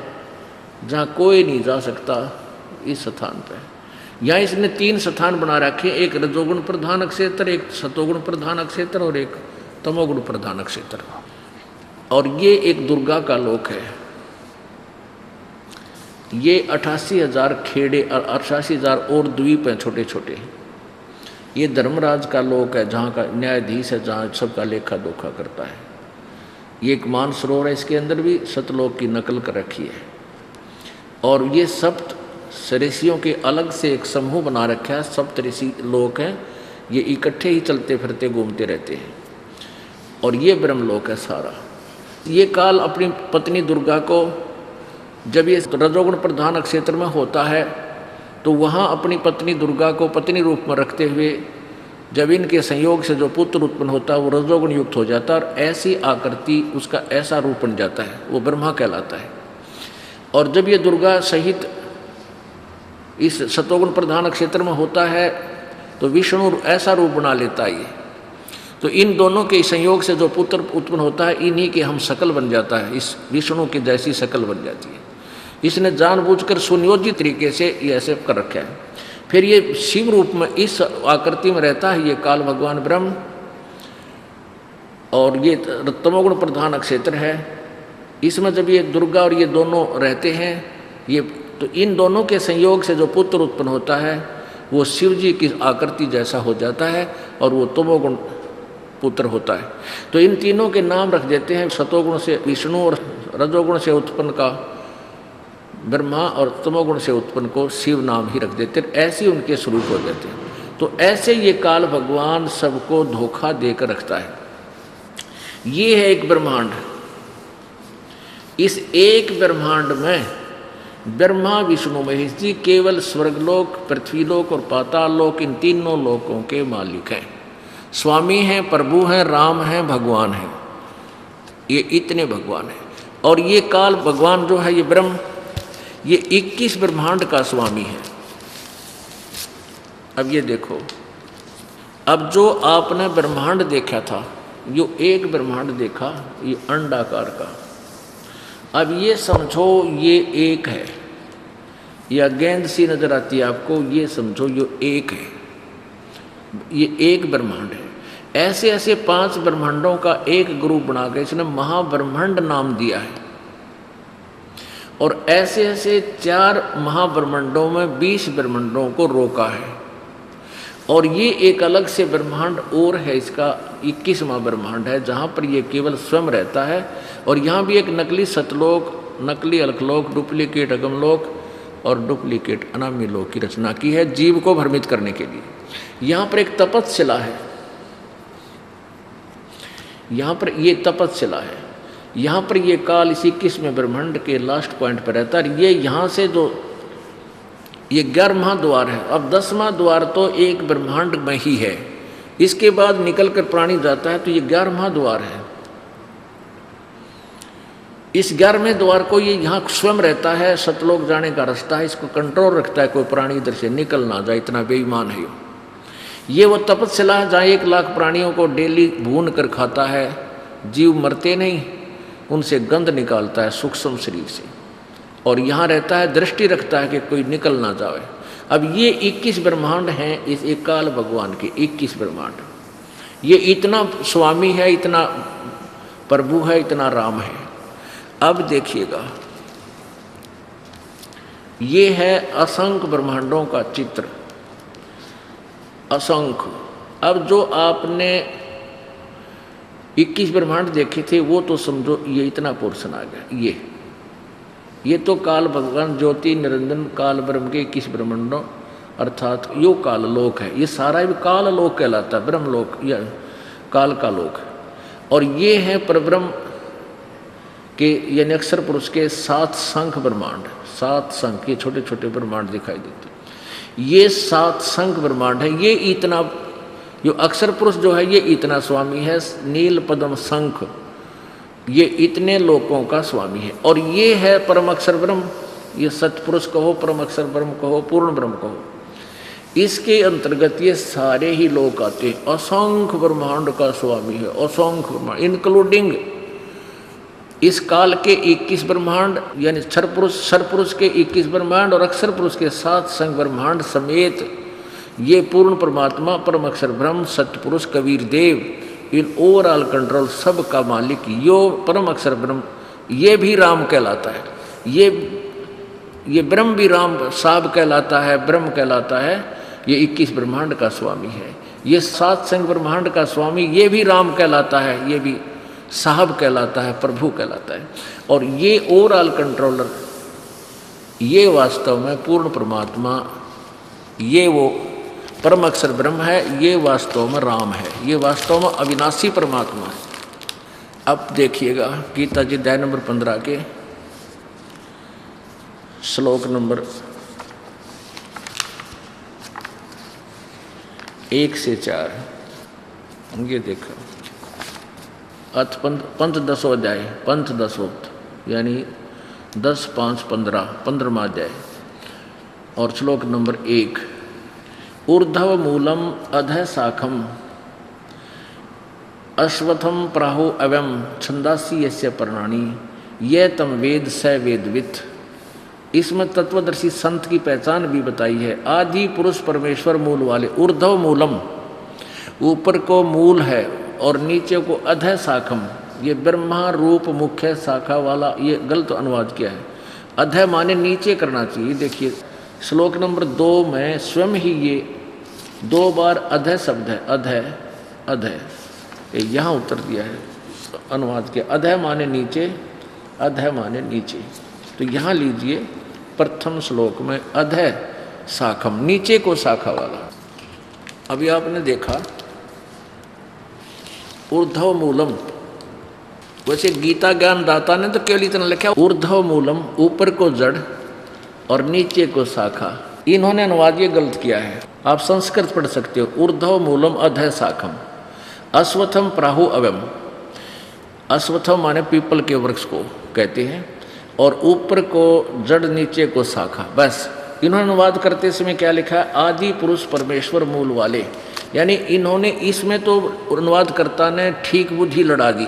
जहाँ कोई नहीं जा सकता, इस स्थान पे। यहाँ इसने 3 स्थान बना रखे, एक रजोगुण प्रधान क्षेत्र, एक सतोगुण प्रधान क्षेत्र और एक तमोगुण प्रधान क्षेत्र। और ये एक दुर्गा का लोक है। ये 88,000 खेड़े और 88,000 और द्वीप हैं छोटे छोटे। ये धर्मराज का लोक है, जहाँ का न्यायाधीश है, जहाँ सबका लेखा जोखा करता है। ये एक मानसरोवर है, इसके अंदर भी सतलोक की नकल कर रखी है। और ये सप्त ऋषियों के अलग से एक समूह बना रखा है। सप्त ऋषि लोक हैं, ये इकट्ठे ही चलते फिरते घूमते रहते हैं। और ये ब्रह्मलोक है सारा। ये काल अपनी पत्नी दुर्गा को, जब ये रजोगुण प्रधान क्षेत्र में होता है तो वहाँ अपनी पत्नी दुर्गा को पत्नी रूप में रखते हुए जब इनके संयोग से जो पुत्र उत्पन्न होता है वो रजोगुण युक्त हो जाता है, और ऐसी आकृति उसका ऐसा रूप बन जाता है, वो ब्रह्मा कहलाता है। और जब ये दुर्गा सहित इस सतोगुण प्रधान क्षेत्र में होता है तो विष्णु ऐसा रूप बना लेता है ये। तो इन दोनों के संयोग से जो पुत्र उत्पन्न होता है, इन्हीं के हम शकल बन जाता है, इस विष्णु की जैसी शकल बन जाती है। इसने जानबूझकर सुनियोजित तरीके से ये ऐसे कर रखा है। फिर ये शिव रूप में इस आकृति में रहता है ये काल भगवान ब्रह्म। और ये तमोगुण प्रधान क्षेत्र है। इसमें जब ये दुर्गा और ये दोनों रहते हैं, ये तो इन दोनों के संयोग से जो पुत्र उत्पन्न होता है वो शिव जी की आकृति जैसा हो जाता है, और वो तमोगुण पुत्र होता है। तो इन तीनों के नाम रख देते हैं, सतोगुण से विष्णु और रजोगुण से उत्पन्न का ब्रह्मा और तमोगुण से उत्पन्न को शिव नाम ही रख देते हैं। ऐसे उनके स्वरूप हो जाते हैं। तो ऐसे ये काल भगवान सबको धोखा देकर रखता है। ये है एक ब्रह्मांड। इस एक ब्रह्मांड में ब्रह्मा विष्णु महेश जी केवल स्वर्गलोक, पृथ्वीलोक और पाताल लोक, इन तीनों लोकों के मालिक हैं, स्वामी हैं, प्रभु हैं, राम हैं, भगवान हैं। ये इतने भगवान हैं। और ये काल भगवान जो है ये ब्रह्म, ये 21 ब्रह्मांड का स्वामी है। अब ये देखो, अब जो आपने ब्रह्मांड देखा था, जो एक ब्रह्मांड देखा ये अंडाकार का, अब ये समझो ये एक है, या गेंद सी नजर आती है आपको, ये समझो ये एक है, ये एक ब्रह्मांड है। ऐसे ऐसे 5 ब्रह्मांडों का एक ग्रुप बना के इसने महाब्रह्मांड नाम दिया है। और ऐसे ऐसे 4 महाब्रह्मांडों में 20 ब्रह्मांडों को रोका है। और ये एक अलग से ब्रह्मांड और है, इसका 21वां ब्रह्मांड है, जहाँ पर ये केवल स्वयं रहता है। और यहाँ भी एक नकली सतलोक, नकली अलकलोक, डुप्लीकेट अगमलोक और डुप्लीकेट अनामी लोक की रचना की है जीव को भ्रमित करने के लिए। यहाँ पर एक तपस्शिला है, यहाँ पर ये तपस्शिला है। यहाँ पर ये काल इस 21वें ब्रह्मांड के लास्ट पॉइंट पर रहता है। ये यहाँ से जो ये 11वां द्वार है, अब 10वां द्वार तो एक ब्रह्मांड में ही है, इसके बाद निकल कर प्राणी जाता है, तो ये 11वां द्वार है। इस 11वें द्वार को ये यहाँ स्वयं रहता है, सतलोक जाने का रास्ता है, इसको कंट्रोल रखता है, कोई प्राणी इधर से निकल ना जाए, इतना बेईमान है ये। वो तपस्शिला है जहाँ 1 लाख प्राणियों को डेली भून कर खाता है, जीव मरते नहीं, उनसे गंध निकालता है सूक्ष्म शरीर से, और यहाँ रहता है, दृष्टि रखता है कि कोई निकल ना जाए। अब ये 21 ब्रह्मांड हैं इस एक काल भगवान के, 21 ब्रह्मांड। ये इतना स्वामी है, इतना प्रभु है, इतना राम है। अब देखिएगा, ये है असंख्य ब्रह्मांडों का चित्र, असंख्य। अब जो आपने 21 ब्रह्मांड देखे थे वो तो समझो ये इतना पोर्शन आ गया। ये तो काल भगवान ज्योति निरंजन काल ब्रह्म के 21 ब्रह्मांडों अर्थात यो काल लोक है। ये सारा भी काल लोक कहलाता है, ब्रह्म लोक या काल का लोक। और ये है परब्रह्म के यानी अक्षर पुरुष के 7 संख्य ब्रह्मांड, 7 संख्य, ये छोटे छोटे ब्रह्मांड दिखाई देते। ये 7 संख्य ब्रह्मांड है। ये इतना जो अक्षर पुरुष जो है ये इतना स्वामी है, नील पद्म शंख, ये इतने लोकों का स्वामी है। और ये है परम अक्षर ब्रह्म, ये सतपुरुष कहो, परम अक्षर ब्रह्म कहो, पूर्ण ब्रह्म कहो, इसके अंतर्गत ये सारे ही लोक आते हैं। असंख्य ब्रह्मांड का स्वामी है, असंख्य ब्रह्मांड, इंक्लूडिंग इस काल के 21 ब्रह्मांड यानी क्षर पुरुष के 21 ब्रह्मांड और अक्षर पुरुष के 7 संग ब्रह्मांड समेत ये पूर्ण परमात्मा परम अक्षर ब्रह्म सत्य पुरुष कबीर देव इन ओवरऑल कंट्रोल सब का मालिक यो परम अक्षर ब्रह्म ये भी राम कहलाता है। ये ब्रह्म भी राम साहब कहलाता है, ब्रह्म कहलाता है। ये 21 ब्रह्मांड का स्वामी है। ये 7 संग ब्रह्मांड का स्वामी ये भी राम कहलाता है, ये भी साहब कहलाता है, प्रभु कहलाता है। और ये ओवरऑल कंट्रोलर ये वास्तव में पूर्ण परमात्मा ये वो परम अक्षर ब्रह्म है, ये वास्तव में राम है, ये वास्तव में अविनाशी परमात्मा है। अब देखिएगा गीता जी अध्याय नंबर 15 के श्लोक नंबर 1 से 4 ये देखो। अथ पंथ 10 अध्याय, पंथ 10 यानी 10, 5, 15 15वां अध्याय और श्लोक नंबर 1। ऊर्ध्व मूलम अधः शाखम अश्वत्थम प्राहु अवम छंदासी यस्य पर्णानि ये तम वेद स वेदवित्। इसमें तत्वदर्शी संत की पहचान भी बताई है। आदि पुरुष परमेश्वर मूल वाले। ऊर्ध्व मूलम ऊपर को मूल है और नीचे को अधः शाखम ये ब्रह्मा रूप मुख्य शाखा वाला। ये गलत अनुवाद किया है, अधः माने नीचे करना चाहिए। देखिए श्लोक नंबर 2 में स्वयं ही ये 2 बार अधः शब्द है, अधः अधः यहाँ उत्तर दिया है अनुवाद के। अधः माने नीचे, अधः माने नीचे। तो यहाँ लीजिए प्रथम श्लोक में अधः शाखम नीचे को शाखा वाला। अभी आपने देखा ऊर्ध्व मूलम, वैसे गीता ज्ञान दाता ने तो केवल इतना लिखा ऊर्ध्व मूलम ऊपर को जड़ और नीचे को शाखा। इन्होंने अनुवाद ये गलत किया है। आप संस्कृत पढ़ सकते हो। ऊर्ध्व मूलम अधः शाखम अश्वत्थम प्राहु अवम। अश्वत्थम माने पीपल के वृक्ष को कहते हैं और ऊपर को जड़ नीचे को शाखा। बस इन्होंने अनुवाद करते समय क्या लिखा है? आदि पुरुष परमेश्वर मूल वाले। यानी इन्होंने इसमें तो अनुवादकर्ता ने ठीक बुद्धि लड़ा दी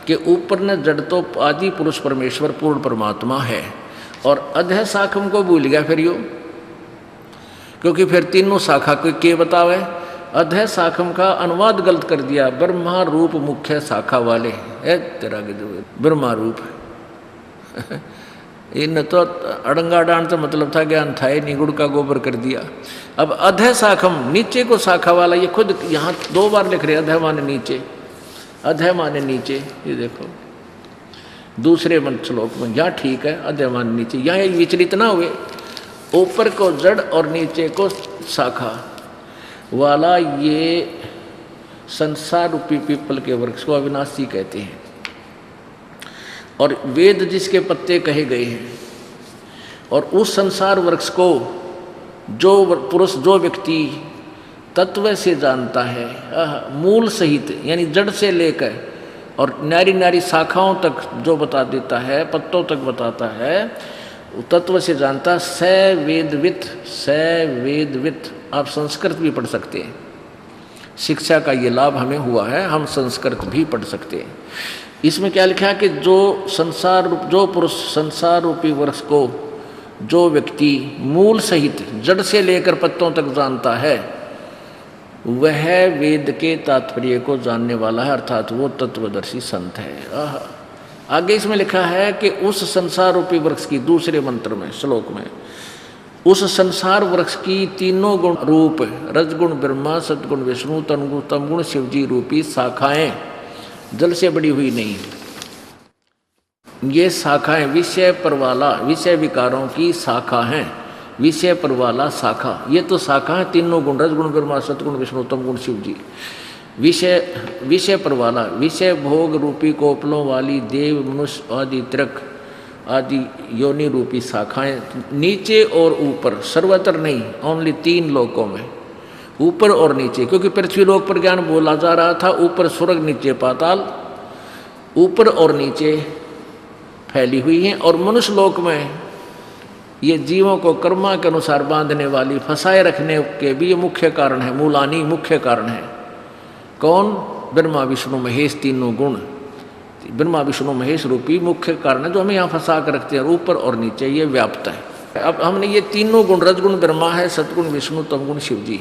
कि ऊपर ने जड़ तो आदि पुरुष परमेश्वर पूर्ण परमात्मा है और अधः शाखम को भूल गया फिर यो, क्योंकि फिर तीनों शाखा को के बतावे। अधः शाखम का अनुवाद गलत कर दिया, ब्रह्मा रूप मुख्य शाखा वाले है तेरा के जो ब्रह्मा रूप इन तो अड़ंगा डांड तो मतलब था ज्ञान था ही नहीं, गुड़ का गोबर कर दिया। अब अधः शाखम नीचे को शाखा वाला, ये खुद यहाँ 2 बार लिख रहे अधः माने नीचे, अधः माने नीचे। ये देखो दूसरे मंत्र श्लोक में यहाँ ठीक है अधः माने नीचे, यहाँ विचलित ना हुए। ऊपर को जड़ और नीचे को शाखा वाला ये संसार रूपी पीपल के वृक्ष को अविनाशी कहते हैं। और वेद जिसके पत्ते कहे गए हैं और उस संसार वृक्ष को जो पुरुष जो व्यक्ति तत्व से जानता है, मूल सहित यानी जड़ से लेकर और नारी नारी शाखाओं तक जो बता देता है, पत्तों तक बताता है, तत्व से जानता। स वेदवित्, स वेदवित्। आप संस्कृत भी पढ़ सकते हैं, शिक्षा का ये लाभ हमें हुआ है, हम संस्कृत भी पढ़ सकते हैं। इसमें क्या लिखा है कि जो पुरुष संसार रूपी वृक्ष को जो व्यक्ति मूल सहित जड़ से लेकर पत्तों तक जानता है वह वेद के तात्पर्य को जानने वाला है, अर्थात वो तत्वदर्शी संत है। आगे इसमें लिखा है कि उस संसार रूपी वृक्ष की दूसरे मंत्र में श्लोक में उस संसार वृक्ष की तीनों गुण रूप रजगुण ब्रह्मा सदगुण विष्णु तमगुण शिवजी रूपी शाखाएं जल से बड़ी हुई नहीं। ये शाखाएं विषय पर वाला, विषय विकारों की शाखा हैं, विषय पर वाला शाखा। ये तो शाखा है तीनों गुण रजगुण ब्रह्मा सदगुण विष्णु तमगुण शिवजी। विषय पर वाला, विषय भोग रूपी कोपलों वाली देव मनुष्य आदि त्रिक आदि योनि रूपी शाखाएं नीचे और ऊपर, सर्वत्र नहीं, ओनली 3 लोकों में, ऊपर और नीचे। क्योंकि पृथ्वी लोक पर ज्ञान बोला जा रहा था, ऊपर स्वर्ग नीचे पाताल, ऊपर और नीचे फैली हुई हैं। और मनुष्य लोक में ये जीवों को कर्मा के अनुसार बांधने वाली, फंसाए रखने के भी ये मुख्य कारण है, मूलानी मुख्य कारण है। कौन? ब्रह्मा विष्णु महेश तीनों गुण, ब्रह्मा विष्णु महेश रूपी मुख्य कारण है जो हमें यहाँ फंसा कर रखते हैं, ऊपर और नीचे ये व्याप्त है। अब हमने ये तीनों गुण, रजगुण ब्रह्मा है, सतगुण विष्णु, तमगुण शिव जी,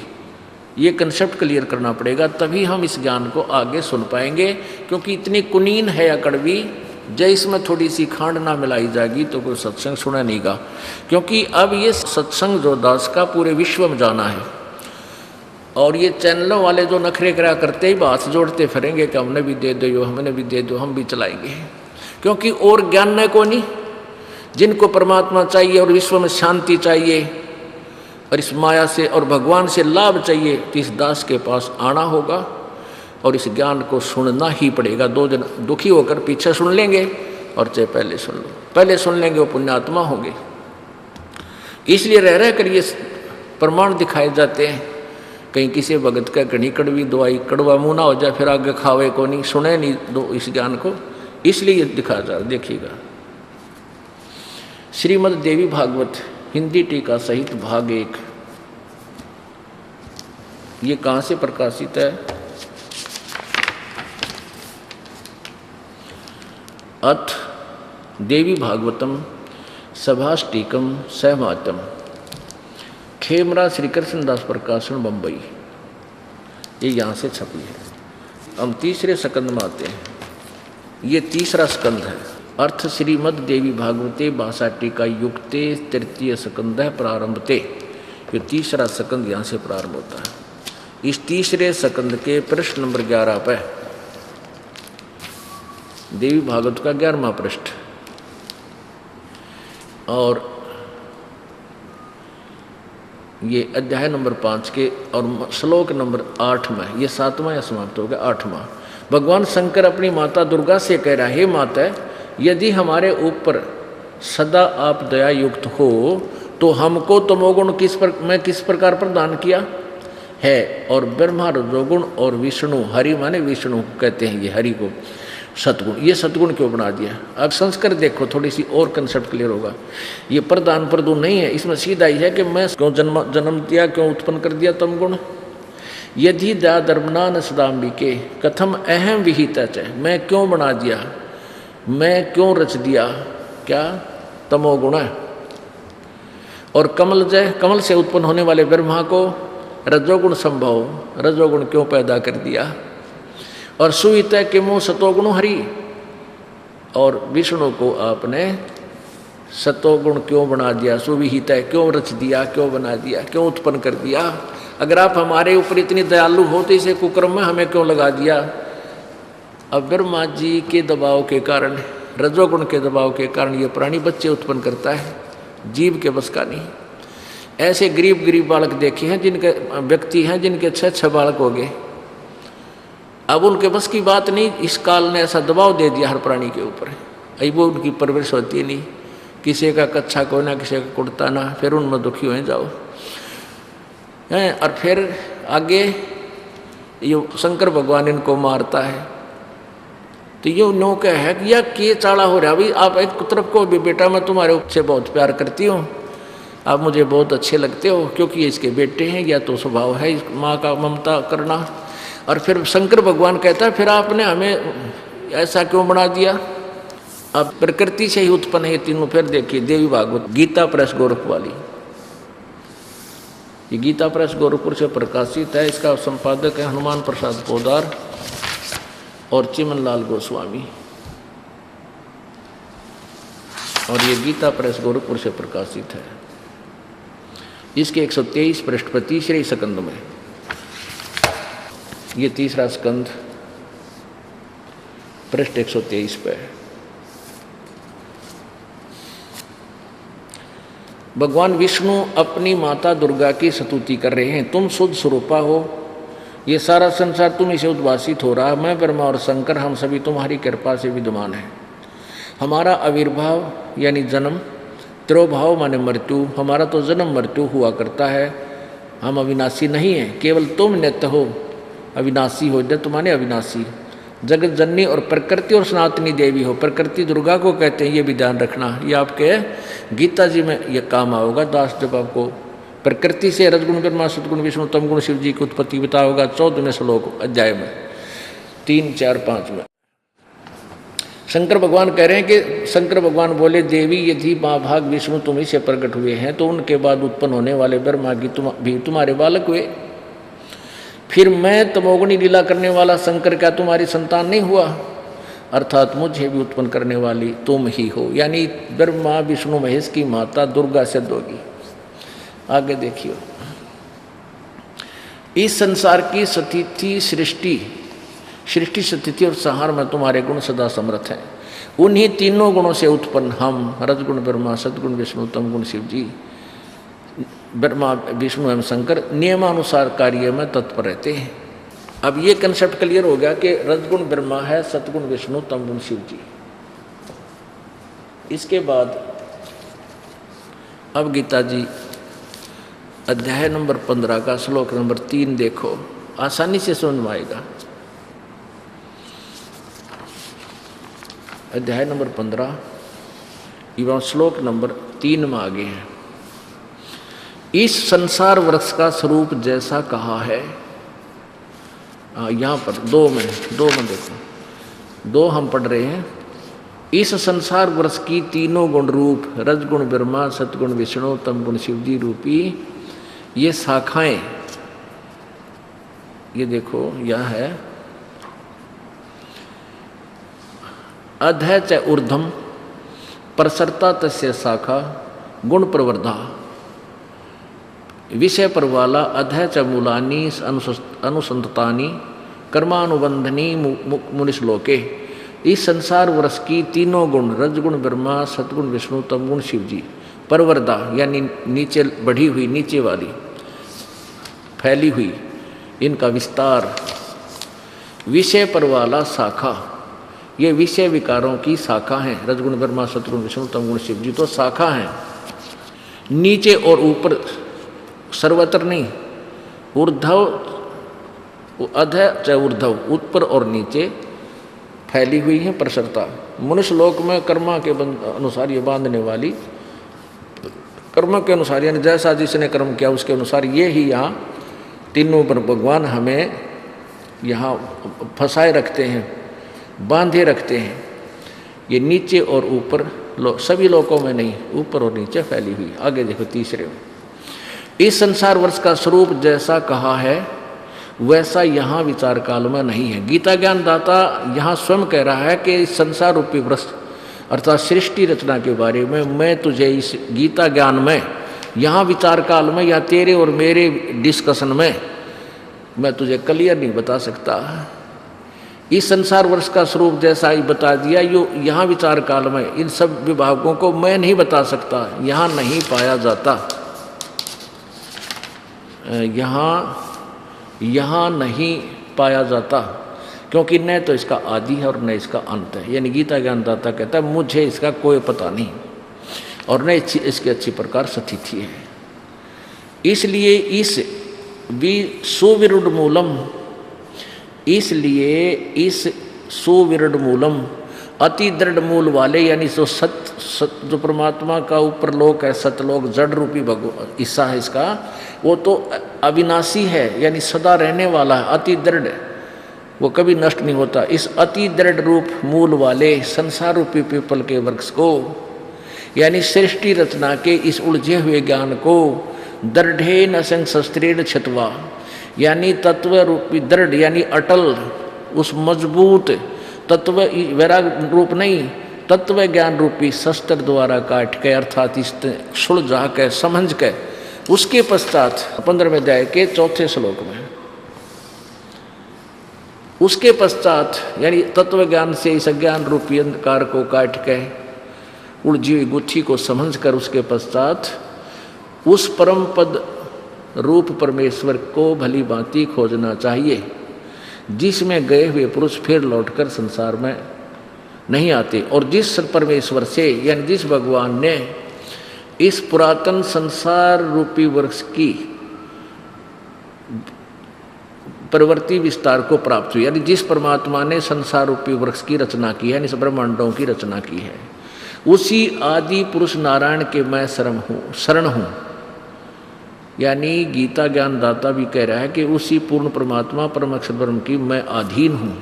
ये कंसेप्ट क्लियर करना पड़ेगा, तभी हम इस ज्ञान को आगे सुन पाएंगे। क्योंकि इतनी कुनीन है या कड़वी, जय इसमें थोड़ी सी खांड ना मिलाई जाएगी तो कोई सत्संग सुना नहीं गा। क्योंकि अब ये सत्संग जो दास का पूरे विश्व में जाना है, और ये चैनलों वाले जो नखरे करा करते ही बात जोड़ते फिरेंगे कि हमने भी दे दो, हमने भी दे दो, हम भी चलाएंगे। क्योंकि और ज्ञान है को नहीं, जिनको परमात्मा चाहिए और विश्व में शांति चाहिए और इस माया से और भगवान से लाभ चाहिए, तो इस दास के पास आना होगा और इस ज्ञान को सुनना ही पड़ेगा। दो जन दुखी होकर पीछे सुन लेंगे और चाहे पहले सुन लो, पहले सुन लेंगे वो पुण्यात्मा होंगे। इसलिए रह रह कर ये प्रमाण दिखाए जाते हैं। कहीं किसी भगत का घनी कड़वी दवाई, कड़वा मुँह ना हो जाए फिर आगे खावे को नहीं, सुने नहीं दो इस ज्ञान को, इसलिए दिखा जा। देखिएगा श्रीमद् देवी भागवत हिंदी टीका सहित भाग 1, ये कहाँ से प्रकाशित है? अथ देवी भागवतम सभाष्टिकम सहमातम, खेमरा श्री कृष्णदास प्रकाशन बम्बई, ये यहाँ से छपी है। हम तीसरे स्कंद में आते हैं। ये तीसरा स्कंद है। अर्थ श्रीमद् देवी भागवते भाषा टीका युक्ते तृतीय स्कंद है प्रारंभते। ये तीसरा स्कंद यहाँ से प्रारंभ होता है। इस तीसरे स्कंद के पृष्ठ नंबर 11 पर देवी भागवत का 11वां पृष्ठ, और ये अध्याय नंबर 5 के और श्लोक नंबर 8 में, ये 7वां या समाप्त हो गया 8वां। भगवान शंकर अपनी माता दुर्गा से कह रहा है, हे माता, यदि हमारे ऊपर सदा आप दया युक्त हो तो हमको तमोगुण मैं किस प्रकार प्रदान किया है, और ब्रह्मा रजोगुण और विष्णु, हरि माने विष्णु कहते हैं ये हरि को, सतगुण, ये सतगुण क्यों बना दिया? अब संस्कार देखो, थोड़ी सी और कंसेप्ट क्लियर होगा। ये प्रदान प्रदून नहीं है, इसमें सीधा ही है कि मैं क्यों जन्म दिया, क्यों उत्पन्न कर दिया तमगुण। यदि दया धर्मना न सदाम्बिके कथम अहम विहित है, मैं क्यों बना दिया, मैं क्यों रच दिया, क्या तमोगुण है। और कमल से उत्पन्न होने वाले ब्रह्मा को रजोगुण संभव, रजोगुण क्यों पैदा कर दिया। और सुहित है कि मुँह सतोगुण हरि, और विष्णु को आपने सतोगुण क्यों बना दिया, सुविहित है क्यों रच दिया, क्यों बना दिया, क्यों उत्पन्न कर दिया। अगर आप हमारे ऊपर इतनी दयालु हो तो इसे कुक्रम में हमें क्यों लगा दिया। अब ब्रह्मा जी के दबाव के कारण, रजोगुण के दबाव के कारण ये प्राणी बच्चे उत्पन्न करता है, जीव के बस का नहीं। ऐसे गरीब बालक देखे हैं, जिनके व्यक्ति हैं जिनके 6 बालक हो गए, अब उनके बस की बात नहीं, इस काल ने ऐसा दबाव दे दिया हर प्राणी के ऊपर, अब वो उनकी परवरिश होती नहीं, किसी का कच्चा कोई ना, किसी का कुड़ता ना, फिर उनमें दुखी हो जाओ हैं। और फिर आगे ये शंकर भगवान इनको मारता है, तो ये नौका है कि यह के चाड़ा हो रहा। अभी आप एक तरफ को भी बेटा मैं तुम्हारे से बहुत प्यार करती हूँ, आप मुझे बहुत अच्छे लगते हो, क्योंकि ये इसके बेटे हैं, या तो स्वभाव है माँ का ममता करना। और फिर शंकर भगवान कहता है फिर आपने हमें ऐसा क्यों बना दिया। अब प्रकृति से ही उत्पन्न है तीनों। फिर देखिए देवी भागवत गीता प्रेस गोरखपुर वाली, ये गीता प्रेस गोरखपुर से प्रकाशित है। इसका संपादक है हनुमान प्रसाद पोदार और चिमन लाल गोस्वामी, और ये गीता प्रेस गोरखपुर से प्रकाशित है। इसके 123 पृष्ठ पर तीसरे स्कंद में, ये तीसरा स्कंद पृष्ठ 123 पे भगवान विष्णु अपनी माता दुर्गा की स्तुति कर रहे हैं। तुम शुद्ध स्वरूपा हो, ये सारा संसार तुम से उद्भासित हो रहा। मैं ब्रह्मा और शंकर हम सभी तुम्हारी कृपा से विद्यमान हैं। हमारा आविर्भाव यानी जन्म, त्रोभाव माने मृत्यु, हमारा तो जन्म मृत्यु हुआ करता है। हम अविनाशी नहीं हैं, केवल तुम नित्य हो, अविनाशी हो। नित्य माने अविनाशी, जगत जननी और प्रकृति और सनातनी देवी हो। प्रकृति दुर्गा को कहते हैं, ये भी ध्यान रखना। ये आपके गीता जी में ये काम आओगा दास, जब आपको प्रकृति से रजगुण ब्रह्मा सतगुण विष्णु तमगुण शिव जी की उत्पत्ति बताओगा 14वें श्लोक अध्याय में 3, 4, 5 में। शंकर भगवान कह रहे हैं कि शंकर भगवान बोले देवी यदि महाभाग विष्णु तुम ही से प्रकट हुए हैं तो उनके बाद उत्पन्न होने वाले ब्रह्मा की भी तुम्हारे बालक हुए, फिर मैं तमोगुणी लीला करने वाला शंकर क्या तुम्हारी संतान नहीं हुआ? अर्थात मुझे भी उत्पन्न करने वाली तुम ही हो, यानी ब्रह्मा विष्णु महेश की माता दुर्गा सिद्ध होगी। आगे देखियो, इस संसार की स्थिति सृष्टि स्थिति और संहार में तुम्हारे गुण सदा समर्थ हैं। उन्हीं तीनों गुणों से उत्पन्न हम रजगुण ब्रह्मा, सद्गुण विष्णु, तमगुण शिव जी, ब्रह्मा विष्णु एवं शंकर नियमानुसार कार्य में तत्पर रहते हैं। अब ये कंसेप्ट क्लियर हो गया कि रजगुण ब्रह्मा है, सतगुण विष्णु, तमगुण शिव जी। इसके बाद अब गीता जी अध्याय नंबर 15 का श्लोक नंबर 3 देखो, आसानी से समझ में आएगा। अध्याय नंबर 15 एवं श्लोक नंबर 3 में आगे है। इस संसार वृक्ष का स्वरूप जैसा कहा है, यहाँ पर दो में देखो, 2 हम पढ़ रहे हैं। इस संसार वृक्ष की तीनों गुण रूप रजगुण ब्रह्मा, सतगुण विष्णु, तमगुण शिव जी रूपी ये शाखाएं, ये देखो यह है अधः च ऊर्ध्वम प्रसरता तस्य शाखा गुण प्रवर्धा विषय परवाला अधः च मूलानि अनुसंततानि कर्मानुबंधनी मुनिश्लोके। इस संसार वृक्ष की तीनों गुण रजगुण ब्रह्मा, सतगुण विष्णु, तमगुण शिव जी परवर्धा यानी नीचे बढ़ी हुई, नीचे वाली फैली हुई, इनका विस्तार, विषय परवाला शाखा, ये विषय विकारों की शाखा हैं। रजगुण ब्रह्मा, सतगुण विष्णु, तमगुण शिव जी तो शाखा हैं, नीचे और ऊपर, सर्वत्र नहीं। ऊर्ध्व अधः च ऊर्ध्व, ऊपर और नीचे फैली हुई है प्रसरता। मनुष्य लोक में कर्मा के अनुसार ये बांधने वाली, कर्म के अनुसार यानी जैसा जिसने कर्म किया उसके अनुसार ये ही यहाँ तीनों पर भगवान हमें यहाँ फंसाए रखते हैं, बांधे रखते हैं। ये नीचे और ऊपर सभी लोकों में नहीं, ऊपर और नीचे फैली हुई। आगे देखो तीसरे, इस संसार वर्ष का स्वरूप जैसा कहा है वैसा यहाँ विचार काल में नहीं है। गीता ज्ञान दाता यहाँ स्वयं कह रहा है कि इस संसार रूपी वृक्ष अर्थात सृष्टि रचना के बारे में मैं तुझे इस गीता ज्ञान में यहाँ विचार काल में या तेरे और मेरे डिस्कशन में मैं तुझे क्लियर नहीं बता सकता। इस संसार वर्ष का स्वरूप जैसा ही बता दिया, यो यहाँ विचार काल में इन सब विभागों को मैं नहीं बता सकता, यहाँ नहीं पाया जाता, यहाँ नहीं पाया जाता, क्योंकि न तो इसका आदि है और न इसका अंत है। यानी गीता ज्ञानदाता कहता है मुझे इसका कोई पता नहीं और न इसकी अच्छी प्रकार स्थिति है। इसलिए इस सुविरुद्ध मूलम, इसलिए इस सुविरुद्ध मूलम अति दृढ़ मूल वाले यानी जो परमात्मा का ऊपर लोक है, सतलोक जड़ रूपी हिस्सा है इसका, वो तो अविनाशी है यानी सदा रहने वाला है, अति दृढ़, वो कभी नष्ट नहीं होता। इस अति दृढ़ रूप मूल वाले संसार रूपी पीपल के वृक्ष को यानी सृष्टि रचना के इस उलझे हुए ज्ञान को दृढ़े नसंग शस्त्रेण छतवा यानी तत्व रूपी दृढ़ यानी अटल, उस मजबूत तत्व वैराग रूप नहीं, तत्व ज्ञान रूपी शस्त्र द्वारा काट के अर्थात इस सुलझा के समझ के उसके पश्चात 15वें अध्याय के 4 श्लोक में उसके पश्चात यानी तत्व ज्ञान से इस अज्ञान रूपी अंधकार को काट के उलझी हुई गुत्थी को समझ कर उसके पश्चात उस परम पद रूप परमेश्वर को भली भांति खोजना चाहिए, जिसमें गए हुए पुरुष फिर लौटकर संसार में नहीं आते, और जिस परमेश्वर से यानी जिस भगवान ने इस पुरातन संसार रूपी वृक्ष की प्रवृत्ति विस्तार को प्राप्त हुई, यानी जिस परमात्मा ने संसार रूपी वृक्ष की रचना की है यानी ब्रह्मांडों की रचना की है, उसी आदि पुरुष नारायण के मैं शरण हूँ। यानी गीता ज्ञान दाता भी कह रहा है कि उसी पूर्ण परमात्मा परम अक्षर ब्रह्म की मैं अधीन हूँ।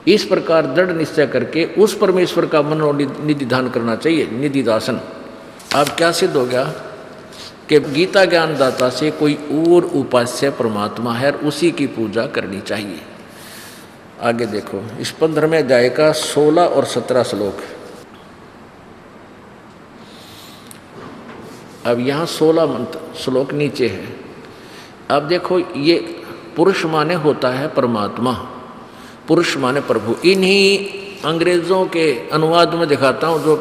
इस प्रकार दृढ़ निश्चय करके उस परमेश्वर का मनोनिधि ध्यान करना चाहिए, निधिदासन। अब क्या सिद्ध हो गया कि गीता ज्ञानदाता से कोई और उपास्य परमात्मा है और उसी की पूजा करनी चाहिए। आगे देखो इस 15वें अध्याय का 16 और 17 श्लोक। अब यहाँ 16 श्लोक नीचे है। अब देखो ये पुरुष माने होता है परमात्मा, पुरुष माने प्रभु। इन्हीं अंग्रेज़ों के अनुवाद में दिखाता हूँ जो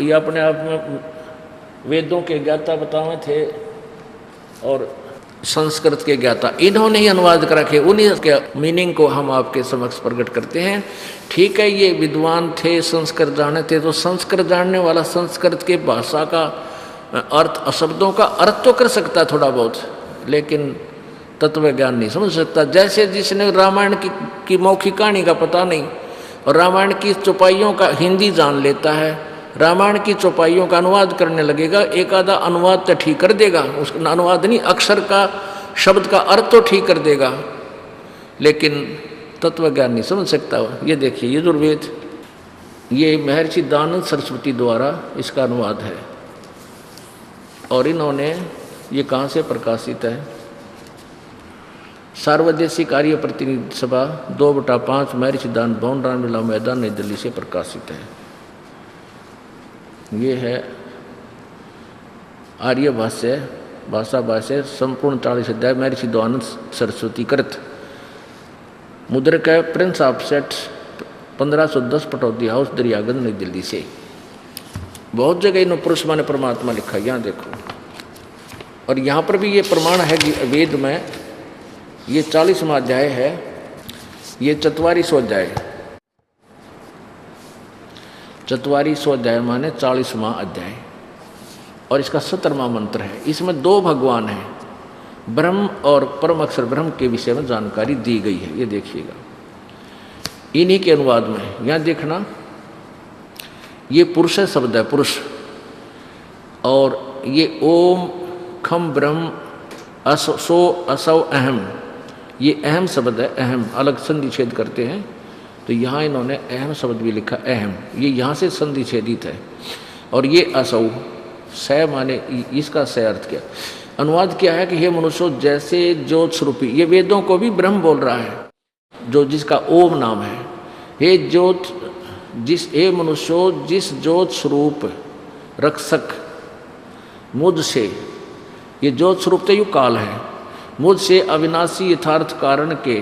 ये अपने आप में वेदों के ज्ञाता बताए थे और संस्कृत के ज्ञाता, इन्होंने ही अनुवाद कर रखे, उन्हीं के मीनिंग को हम आपके समक्ष प्रकट करते हैं। ठीक है, ये विद्वान थे, संस्कृत जाने थे, तो संस्कृत जानने वाला संस्कृत के भाषा का अर्थ, शब्दों का अर्थ तो कर सकता थोड़ा बहुत, लेकिन तत्व ज्ञान नहीं समझ सकता। जैसे जिसने रामायण की मौखिक कहानी का पता नहीं और रामायण की चौपाइयों का हिंदी जान लेता है, रामायण की चौपाइयों का अनुवाद करने लगेगा, एक आधा अनुवाद तो ठीक कर देगा, उसका अनुवाद नहीं, अक्षर का शब्द का अर्थ तो ठीक कर देगा, लेकिन तत्व ज्ञान नहीं समझ सकता। ये देखिए यजुर्वेद, ये महर्षि दयानंद सरस्वती द्वारा इसका अनुवाद है और इन्होंने ये कहाँ से प्रकाशित है? सार्वदेशिक आर्य प्रतिनिधि सभा 2/5 महर्षि दयानंद भवन रामलीला मैदान नई दिल्ली से प्रकाशित है। ये है आर्य भाष्य, भाषा भाष्य, संपूर्ण 40 अध्याय, महर्षि दयानंद सरस्वती कृत, मुद्रक है Prince offset 1510 Pataudi house Daryaganj नई दिल्ली से। बहुत जगह इन्होंने पुरुष माने परमात्मा लिखा, यहाँ देखो। और यहाँ पर भी ये प्रमाण है कि वेद में ये 40वां अध्याय है, ये 44वां अध्याय, 44वां अध्याय माने 40वां अध्याय, और इसका 17वां मंत्र है। इसमें 2 भगवान हैं, ब्रह्म और परम अक्षर ब्रह्म के विषय में जानकारी दी गई है। ये देखिएगा इन्हीं के अनुवाद में, यहाँ देखना ये पुरुष शब्द है, पुरुष, और ये ओम खम ब्रह्म असो असौ अहम, ये अहम शब्द है, अहम अलग संधि छेद करते हैं, तो यहाँ इन्होंने अहम शब्द भी लिखा, अहम, ये यहाँ से संधि छेदित है। और ये असौ स माने, इसका स अर्थ क्या, अनुवाद क्या है कि हे मनुष्यों जैसे ज्योत स्वरूपी, ये वेदों को भी ब्रह्म बोल रहा है, जो जिसका ओम नाम है, हे ज्योत, जिस हे मनुष्यों जिस ज्योत स्वरूप रक्षक मुझसे, ये ज्योत स्वरूप तो यु काल है, मुझसे अविनाशी यथार्थ कारण के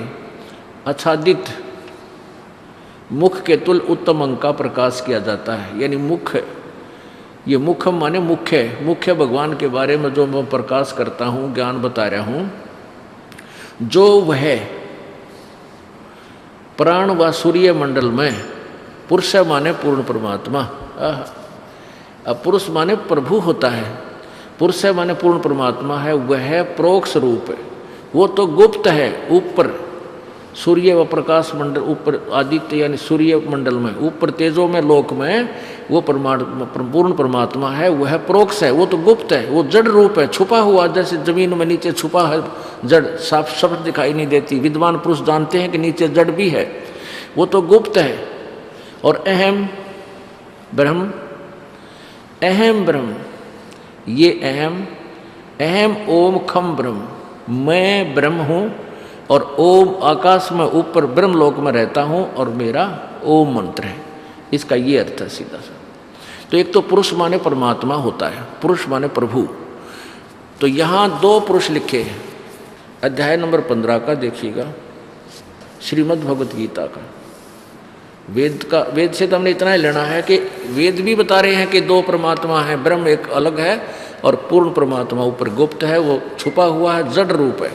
आच्छादित मुख के तुल उत्तम अंग का प्रकाश किया जाता है। यानी मुख, ये मुखम माने मुख्य, मुख्य भगवान के बारे में जो मैं प्रकाश करता हूँ, ज्ञान बता रहा हूँ, जो वह प्राण व सूर्य मंडल में, पुरुष माने पूर्ण परमात्मा, अब पुरुष माने प्रभु होता है, पुरुष माने पूर्ण परमात्मा है, वह प्रोक्ष रूप है, वो तो गुप्त है, ऊपर सूर्य व प्रकाश मंडल, ऊपर आदित्य यानी सूर्य मंडल में, ऊपर तेजों में, लोक में वो पूर्ण परमात्मा है, वह प्रोक्ष है, वो तो गुप्त है, वो जड़ रूप है, छुपा हुआ, जैसे जमीन में नीचे छुपा है जड़, साफ शब्द दिखाई नहीं देती। विद्वान पुरुष जानते हैं कि नीचे जड़ भी है, वो तो गुप्त है। और अहम ब्रह्म, अहम ब्रह्म, ये अहम, अहम ओम खम ब्रह्म, मैं ब्रह्म हूँ और ओम आकाश में ऊपर ब्रह्मलोक में रहता हूँ और मेरा ओम मंत्र है, इसका ये अर्थ है सीधा सा। तो एक तो पुरुष माने परमात्मा होता है, पुरुष माने प्रभु। तो यहाँ 2 पुरुष लिखे हैं, अध्याय नंबर 15 का देखिएगा, श्रीमद् भगवत गीता का। वेद से तो हमने इतना ही लेना है कि वेद भी बता रहे हैं कि 2 परमात्मा हैं, ब्रह्म एक अलग है और पूर्ण परमात्मा ऊपर गुप्त है, वो छुपा हुआ है, जड़ रूप है।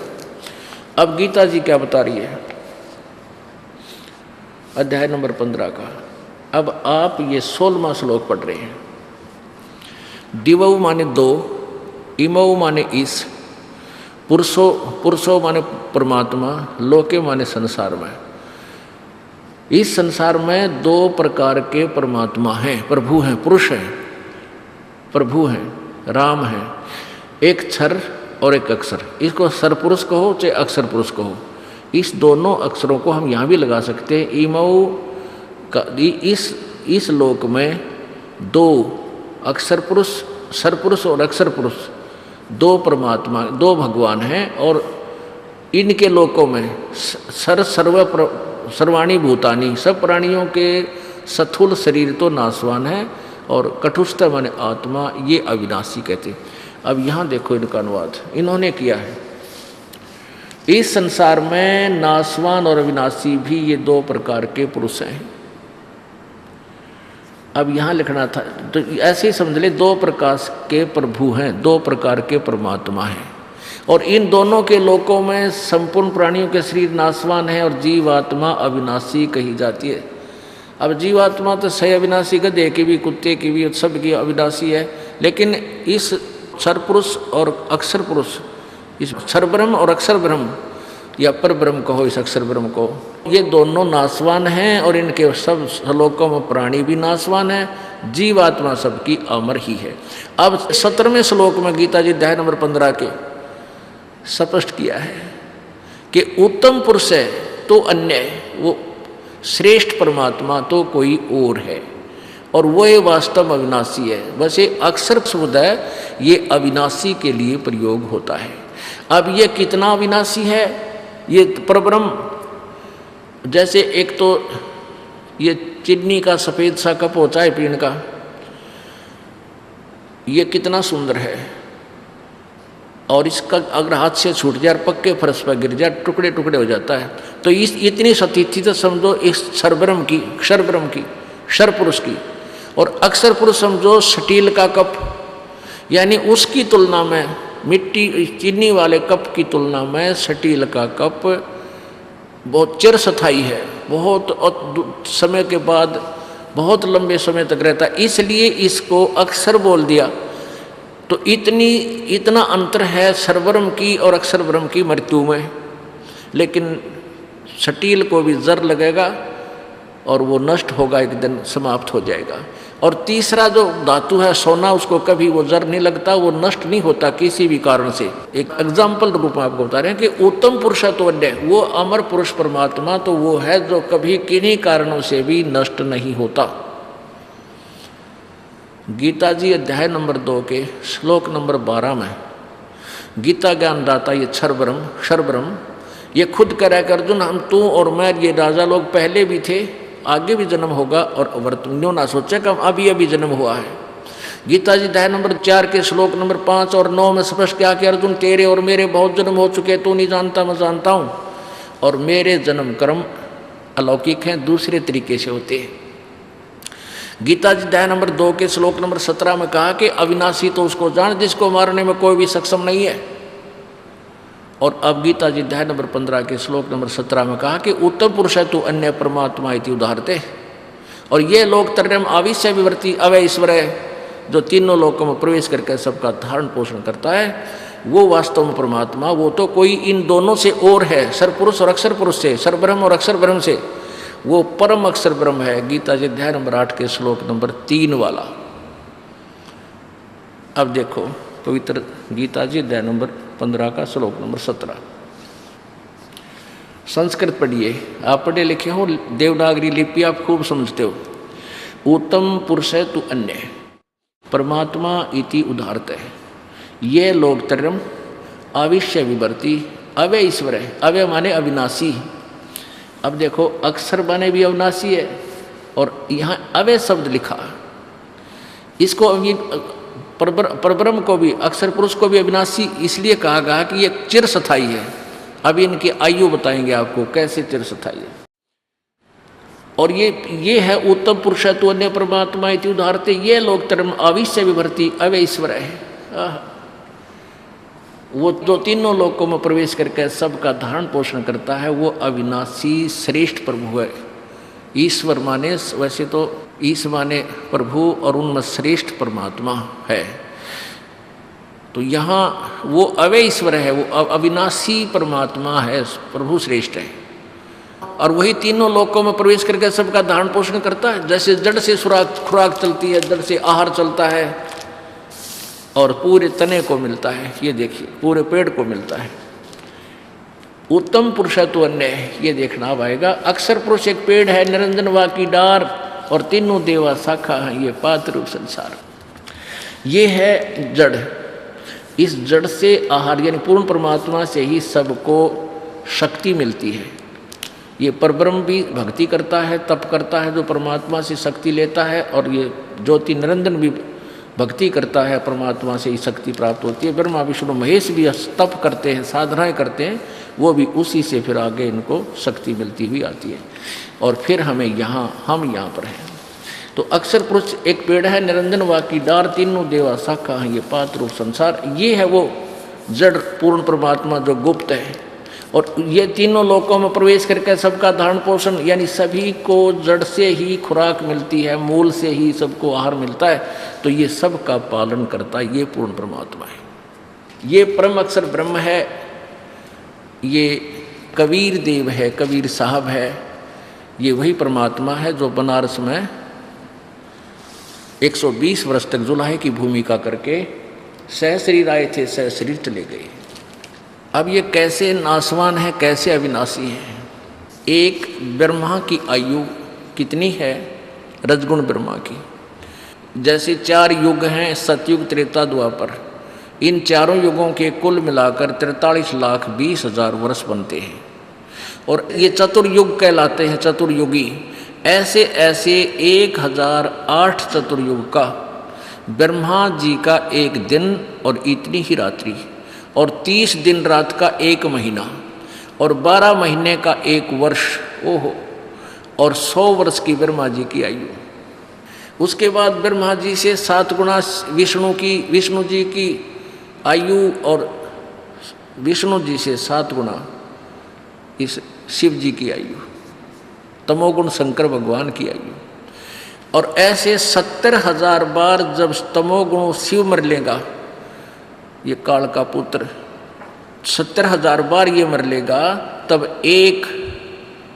अब गीता जी क्या बता रही है, अध्याय नंबर 15 का। अब आप ये 16वां श्लोक पढ़ रहे हैं। दिवौ माने 2, इमौ माने इस, पुरुषो माने परमात्मा, लोके माने संसार में। इस संसार में 2 प्रकार के परमात्मा हैं, प्रभु हैं, पुरुष हैं, प्रभु हैं, राम हैं, एक क्षर और एक अक्षर। इसको सर पुरुष कहो चाहे अक्षर पुरुष कहो, इस दोनों अक्षरों को हम यहाँ भी लगा सकते हैं। ईमऊ का इस लोक में दो अक्षर पुरुष, सरपुरुष और अक्षर पुरुष, दो परमात्मा, दो भगवान हैं, और इनके लोकों में सर्वाणी भूतानी, सब प्राणियों के स्थूल शरीर तो नाशवान है, और कटुस्थ माने आत्मा, ये अविनाशी कहते। अब यहाँ देखो इनका अनुवाद इन्होंने किया है। इस संसार में नाशवान और अविनाशी भी ये दो प्रकार के पुरुष हैं। अब यहाँ लिखना था तो ऐसे ही समझ ले, दो प्रकार के प्रभु हैं, दो प्रकार के परमात्मा हैं, और इन दोनों के लोकों में संपूर्ण प्राणियों के शरीर नाशवान है और जीवात्मा अविनाशी कही जाती है। अब जीवात्मा तो सही अविनाशी, गधे की भी, कुत्ते की भी, सब की अविनाशी है, लेकिन इस सरपुरुष और अक्षर पुरुष, इस सरब्रह्म और अक्षर ब्रह्म या पर ब्रह्म कहो, इस अक्षर ब्रह्म को, ये दोनों नाशवान हैं, और इनके सब श्लोकों में प्राणी भी नाशवान है, जीवात्मा सबकी अमर ही है। अब 17वें श्लोक में गीता जी अध्याय नंबर 15 के स्पष्ट किया है कि उत्तम पुरुष है तो अन्य, वो श्रेष्ठ परमात्मा तो कोई और है, और वो ये वास्तव अविनाशी है। बस ये अक्षर शब्द है, ये अविनाशी के लिए प्रयोग होता है। अब ये कितना अविनाशी है, ये परब्रह्म, जैसे एक तो ये चीनी का सफ़ेद सा कप होता है पीने का, ये कितना सुंदर है, और इसका अगर हाथ से छूट जाए, पक्के फर्श पर गिर जाए, टुकड़े टुकड़े हो जाता है। तो इस इतनी सतीथि तो समझो इस सरब्रह्म की, क्षरब्रह्म की, क्षर पुरुष की, और अक्षर पुरुष समझो स्टील का कप, यानी उसकी तुलना में, मिट्टी चीनी वाले कप की तुलना में स्टील का कप बहुत चिरस्थायी है, बहुत समय के बाद बहुत लंबे समय तक रहता है, इसलिए इसको अक्षर बोल दिया। तो इतना अंतर है सरब्रह्म की और अक्षर ब्रह्म की मृत्यु में, लेकिन स्टील को भी जर लगेगा और वो नष्ट होगा, एक दिन समाप्त हो जाएगा। और तीसरा जो धातु है सोना, उसको कभी वो जर नहीं लगता, वो नष्ट नहीं होता किसी भी कारण से। एक एग्जाम्पल रूप में आपको बता रहे हैं कि उत्तम पुरुष तो अन्य, वो अमर पुरुष परमात्मा तो वो है जो कभी किन्हीं कारणों से भी नष्ट नहीं होता। गीता जी अध्याय नंबर 2 के श्लोक नंबर 12 में गीता ज्ञानदाता ये क्षरब्रह्म ये खुद कह रहा है कि अर्जुन, हम तू और मैं, ये राजा लोग पहले भी थे, आगे भी जन्म होगा, और वर्तमान ना सोचा कि अभी जन्म हुआ है। गीता जी अध्याय नंबर 4 के श्लोक नंबर 5 और 9 में स्पष्ट किया कि अर्जुन, तेरे और मेरे बहुत जन्म हो चुके, तू नहीं जानता, मैं जानता हूँ, और मेरे जन्म कर्म अलौकिक हैं, दूसरे तरीके से होते हैं। गीता जी अध्याय नंबर 2 के श्लोक नंबर 17 में कहा कि अविनाशी तो उसको जान जिसको मारने में कोई भी सक्षम नहीं है। और अब गीता जी अध्याय नंबर 15 के श्लोक नंबर 17 में कहा कि उत्तम पुरुष है तू अन्य परमात्मा इति उदाहरते। और ये लोग तरम आविश्य विवर्ती अवय ईश्वर है, जो तीनों लोकों में प्रवेश करके सबका धारण पोषण करता है, वो वास्तव में परमात्मा, वो तो कोई इन दोनों से और है, सरपुरुष और अक्षर पुरुष से, सरब्रह्म और अक्षर ब्रह्म से, वो परम अक्षर ब्रह्म है। गीता जी अध्याय नंबर 8 के श्लोक नंबर 3 वाला। अब देखो पवित्र गीता जी अध्याय नंबर 15 का श्लोक नंबर 17। संस्कृत पढ़िए, आप पढ़े लिखे हो, देवनागरी लिपि आप खूब समझते हो। उत्तम पुरुष है तू अन्य परमात्मा इति उदाहरत है, ये लोग तरम आविश्य विवर्ती अवय ईश्वर है। अवय माने अविनाशी। अब देखो अक्षर माने भी अविनाशी है, और यहाँ अवय शब्द लिखा, इसको अभी परब्रह्म को भी, अक्षर पुरुष को भी अविनाशी इसलिए कहा गया कि ये चिरस्थायी है। अभी इनकी आयु बताएंगे आपको कैसे चिरस्थायी है। और ये है उत्तम पुरुष तो अन्य परमात्मा इति उदाहरते, ये लोग तरम आविश्य विवर्ती अवय ईश्वर है। वो जो तीनों लोकों में प्रवेश करके सबका धारण पोषण करता है, वो अविनाशी श्रेष्ठ प्रभु है। ईश्वर माने, वैसे तो ईश माने प्रभु, और उनमें श्रेष्ठ परमात्मा है। तो यहाँ वो अवय ईश्वर है, वो अविनाशी परमात्मा है, प्रभु श्रेष्ठ है। और वही तीनों लोकों में प्रवेश करके सबका धारण पोषण करता है। जैसे जड़ से खुराक चलती है, जड़ से आहार चलता है, और पूरे तने को मिलता है, ये देखिए पूरे पेड़ को मिलता है। उत्तम पुरुषत्व अन्य ये देखना अब आएगा। अक्षर पुरुष एक पेड़ है, निरंजन वा की डार, और तीनों देवा शाखा है, ये पात्र संसार। ये है जड़। इस जड़ से आहार यानी पूर्ण परमात्मा से ही सबको शक्ति मिलती है। ये परब्रह्म भी भक्ति करता है, तप करता है, जो परमात्मा से शक्ति लेता है, और ये ज्योति निरंजन भी भक्ति करता है, परमात्मा से ही शक्ति प्राप्त होती है। ब्रह्मा विष्णु महेश भी तप करते हैं, साधनाएं करते हैं, वो भी उसी से फिर आगे इनको शक्ति मिलती हुई आती है, और फिर हम यहाँ पर हैं। तो अक्षर पुरुष एक पेड़ है, निरंजन वा की डार, तीनों देवा शाखा है, ये पात्र रूप संसार। ये है वो जड़ पूर्ण परमात्मा जो गुप्त है, और ये तीनों लोकों में प्रवेश करके सबका धारण पोषण, यानी सभी को जड़ से ही खुराक मिलती है, मूल से ही सबको आहार मिलता है, तो ये सब का पालन करता है, ये पूर्ण परमात्मा है। ये परम अक्षर ब्रह्म है, ये कबीर देव है, कबीर साहब है, ये वही परमात्मा है जो बनारस में 120 वर्ष तक जुलाहे की भूमिका करके सहशरीर आए थे, सहशरीर चले गए। अब ये कैसे नासवान है, कैसे अविनाशी है। एक ब्रह्मा की आयु कितनी है, रजगुण ब्रह्मा की। जैसे 4 युग हैं, सतयुग, त्रेता, द्वापर, इन चारों युगों के कुल मिलाकर 43,20,000 वर्ष बनते हैं, और ये चतुर्युग कहलाते हैं, चतुर्युगी। ऐसे ऐसे 1008 चतुर्युग का ब्रह्मा जी का एक दिन और इतनी ही रात्रि, और 30 दिन रात का एक महीना, और 12 महीने का एक वर्ष, ओहो, और 100 वर्ष की ब्रह्मा जी की आयु। उसके बाद ब्रह्मा जी से 7 गुना विष्णु जी की आयु, और विष्णु जी से 7 गुना इस शिव जी की आयु, तमोगुण शंकर भगवान की आयु। और ऐसे 70,000 बार जब तमोगुण शिव मर लेगा, ये काल का पुत्र 70,000 बार ये मर लेगा, तब एक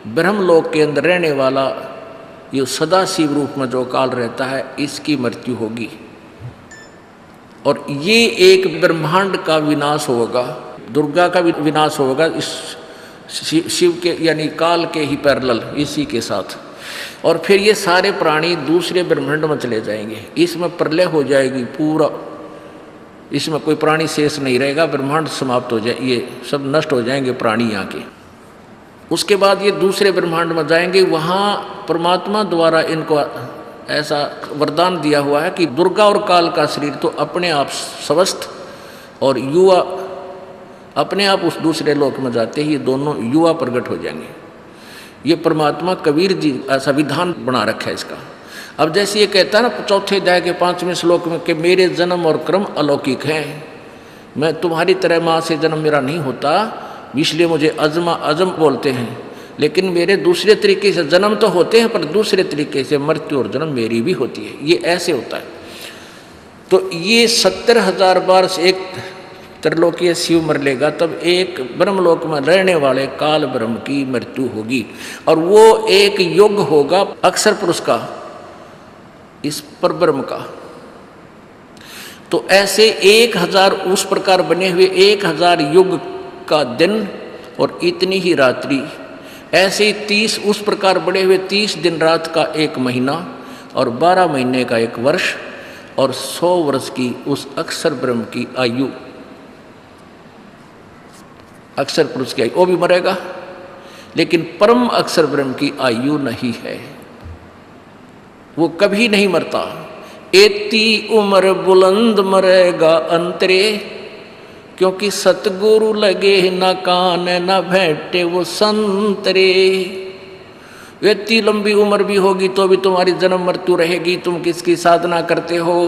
ब्रह्मलोक के अंदर रहने वाला ये सदा शिव रूप में जो काल रहता है, इसकी मृत्यु होगी, और ये एक ब्रह्मांड का विनाश होगा, दुर्गा का विनाश होगा, इस शिव के यानी काल के ही पैरेलल इसी के साथ। और फिर ये सारे प्राणी दूसरे ब्रह्मांड में चले जाएंगे, इसमें प्रलय हो जाएगी पूरा, इसमें कोई प्राणी शेष नहीं रहेगा, ब्रह्मांड समाप्त हो जाए, ये सब नष्ट हो जाएंगे प्राणी यहाँ के। उसके बाद ये दूसरे ब्रह्मांड में जाएंगे, वहाँ परमात्मा द्वारा इनको ऐसा वरदान दिया हुआ है कि दुर्गा और काल का शरीर तो अपने आप स्वस्थ और युवा अपने आप उस दूसरे लोक में जाते ही ये दोनों युवा प्रकट हो जाएंगे। ये परमात्मा कबीर जी ऐसा विधान बना रखा है इसका। अब जैसे ये कहता है ना 4थे अध्याय के 5वें श्लोक में कि मेरे जन्म और क्रम अलौकिक हैं, मैं तुम्हारी तरह माँ से जन्म मेरा नहीं होता, इसलिए मुझे अजम बोलते हैं, लेकिन मेरे दूसरे तरीके से जन्म तो होते हैं, पर दूसरे तरीके से मृत्यु और जन्म मेरी भी होती है, ये ऐसे होता है। तो ये 70,000 बार से एक त्रिलोकीय शिव मर लेगा, तब एक ब्रह्मलोक में रहने वाले काल ब्रह्म की मृत्यु होगी, और वो एक युग होगा अक्षर पुरुष का, इस पर ब्रह्म का। तो ऐसे 1000 उस प्रकार बने हुए 1000 युग का दिन और इतनी ही रात्रि, ऐसे 30 उस प्रकार बने हुए 30 दिन रात का एक महीना, और 12 महीने का एक वर्ष, और 100 वर्ष की उस अक्षर ब्रह्म की आयु, अक्षर पुरुष की आयु, वो भी मरेगा, लेकिन परम अक्षर ब्रह्म की आयु नहीं है, वो कभी नहीं मरता। एती उम्र बुलंद मरेगा अंतरे, क्योंकि सतगुरु लगे न कान न भेंटे वो संतरे। इतनी लंबी उम्र भी होगी तो भी तुम्हारी जन्म मृत्यु रहेगी, तुम किसकी साधना करते हो,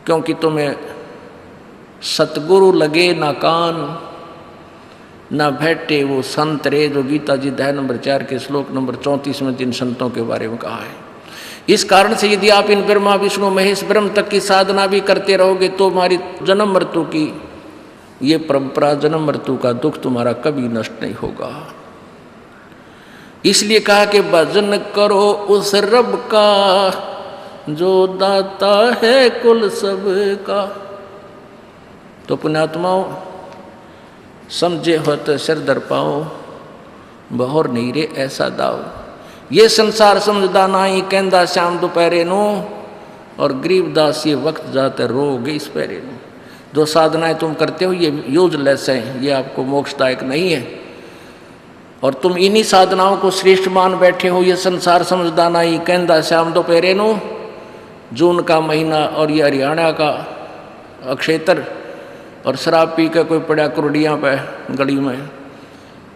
क्योंकि तुम्हें सतगुरु लगे ना कान ना भेंटे वो संतरे, जो गीता जी अध्याय नंबर 4 के श्लोक नंबर 34 में 3 संतों के बारे में कहा है। इस कारण से यदि आप इन ब्रह्मा विष्णु महेश ब्रह्म तक की साधना भी करते रहोगे तो हमारी जन्म मृत्यु की ये परंपरा, जन्म मृत्यु का दुख तुम्हारा कभी नष्ट नहीं होगा। इसलिए कहा कि भजन करो उस रब का जो दाता है कुल सब का। तो पुण्यात्माओं, समझे हो तो सिर दर पाओ, बहोर नहीं रे ऐसा दाव। ये संसार समझदा नाई, कहंदा श्याम दोपहरे नो, और गरीबदास ये वक्त जाते रोगे इस पैरे नो। जो साधनाएं तुम करते हो ये यूजलेस हैं, ये आपको मोक्षदायक नहीं है, और तुम इन्हीं साधनाओं को श्रेष्ठ मान बैठे हो। ये संसार समझदा नाई, कहंदा श्याम दोपहरे नो, जून का महीना और ये हरियाणा का अक्षेत्र, और शराब पी के कोई पड़ा कुरडियाँ पे गली में,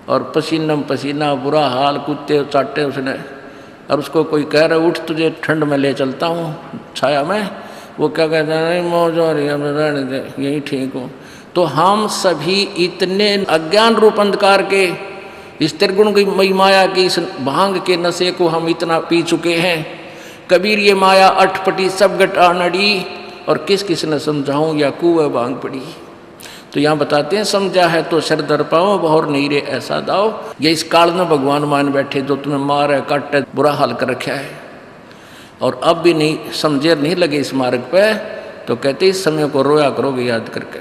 और पसीना पसीना बुरा हाल, कुत्ते चाटे उसने, और उसको कोई कह रहा उठ तुझे ठंड में ले चलता हूँ छाया में, वो क्या कहता है नहीं मौज हो रही है रहने दे यही ठीक हूँ। तो हम सभी इतने अज्ञान रूप अंधकार के इस त्रिगुण की मई माया की इस भांग के नशे को हम इतना पी चुके हैं। कबीर ये माया अटपटी सब गटा नड़ी, और किस किस ने समझाऊँ या कुएं भांग पड़ी। तो यहाँ बताते हैं समझा है तो सिर दर पाओ, बहोर नहीं रे ऐसा दाओ। ये इस काल में भगवान मान बैठे जो तुम्हें मार है काट है बुरा हाल कर रखा है, और अब भी नहीं समझे नहीं लगे इस मार्ग पे, तो कहते इस समय को रोया करोगे याद करके।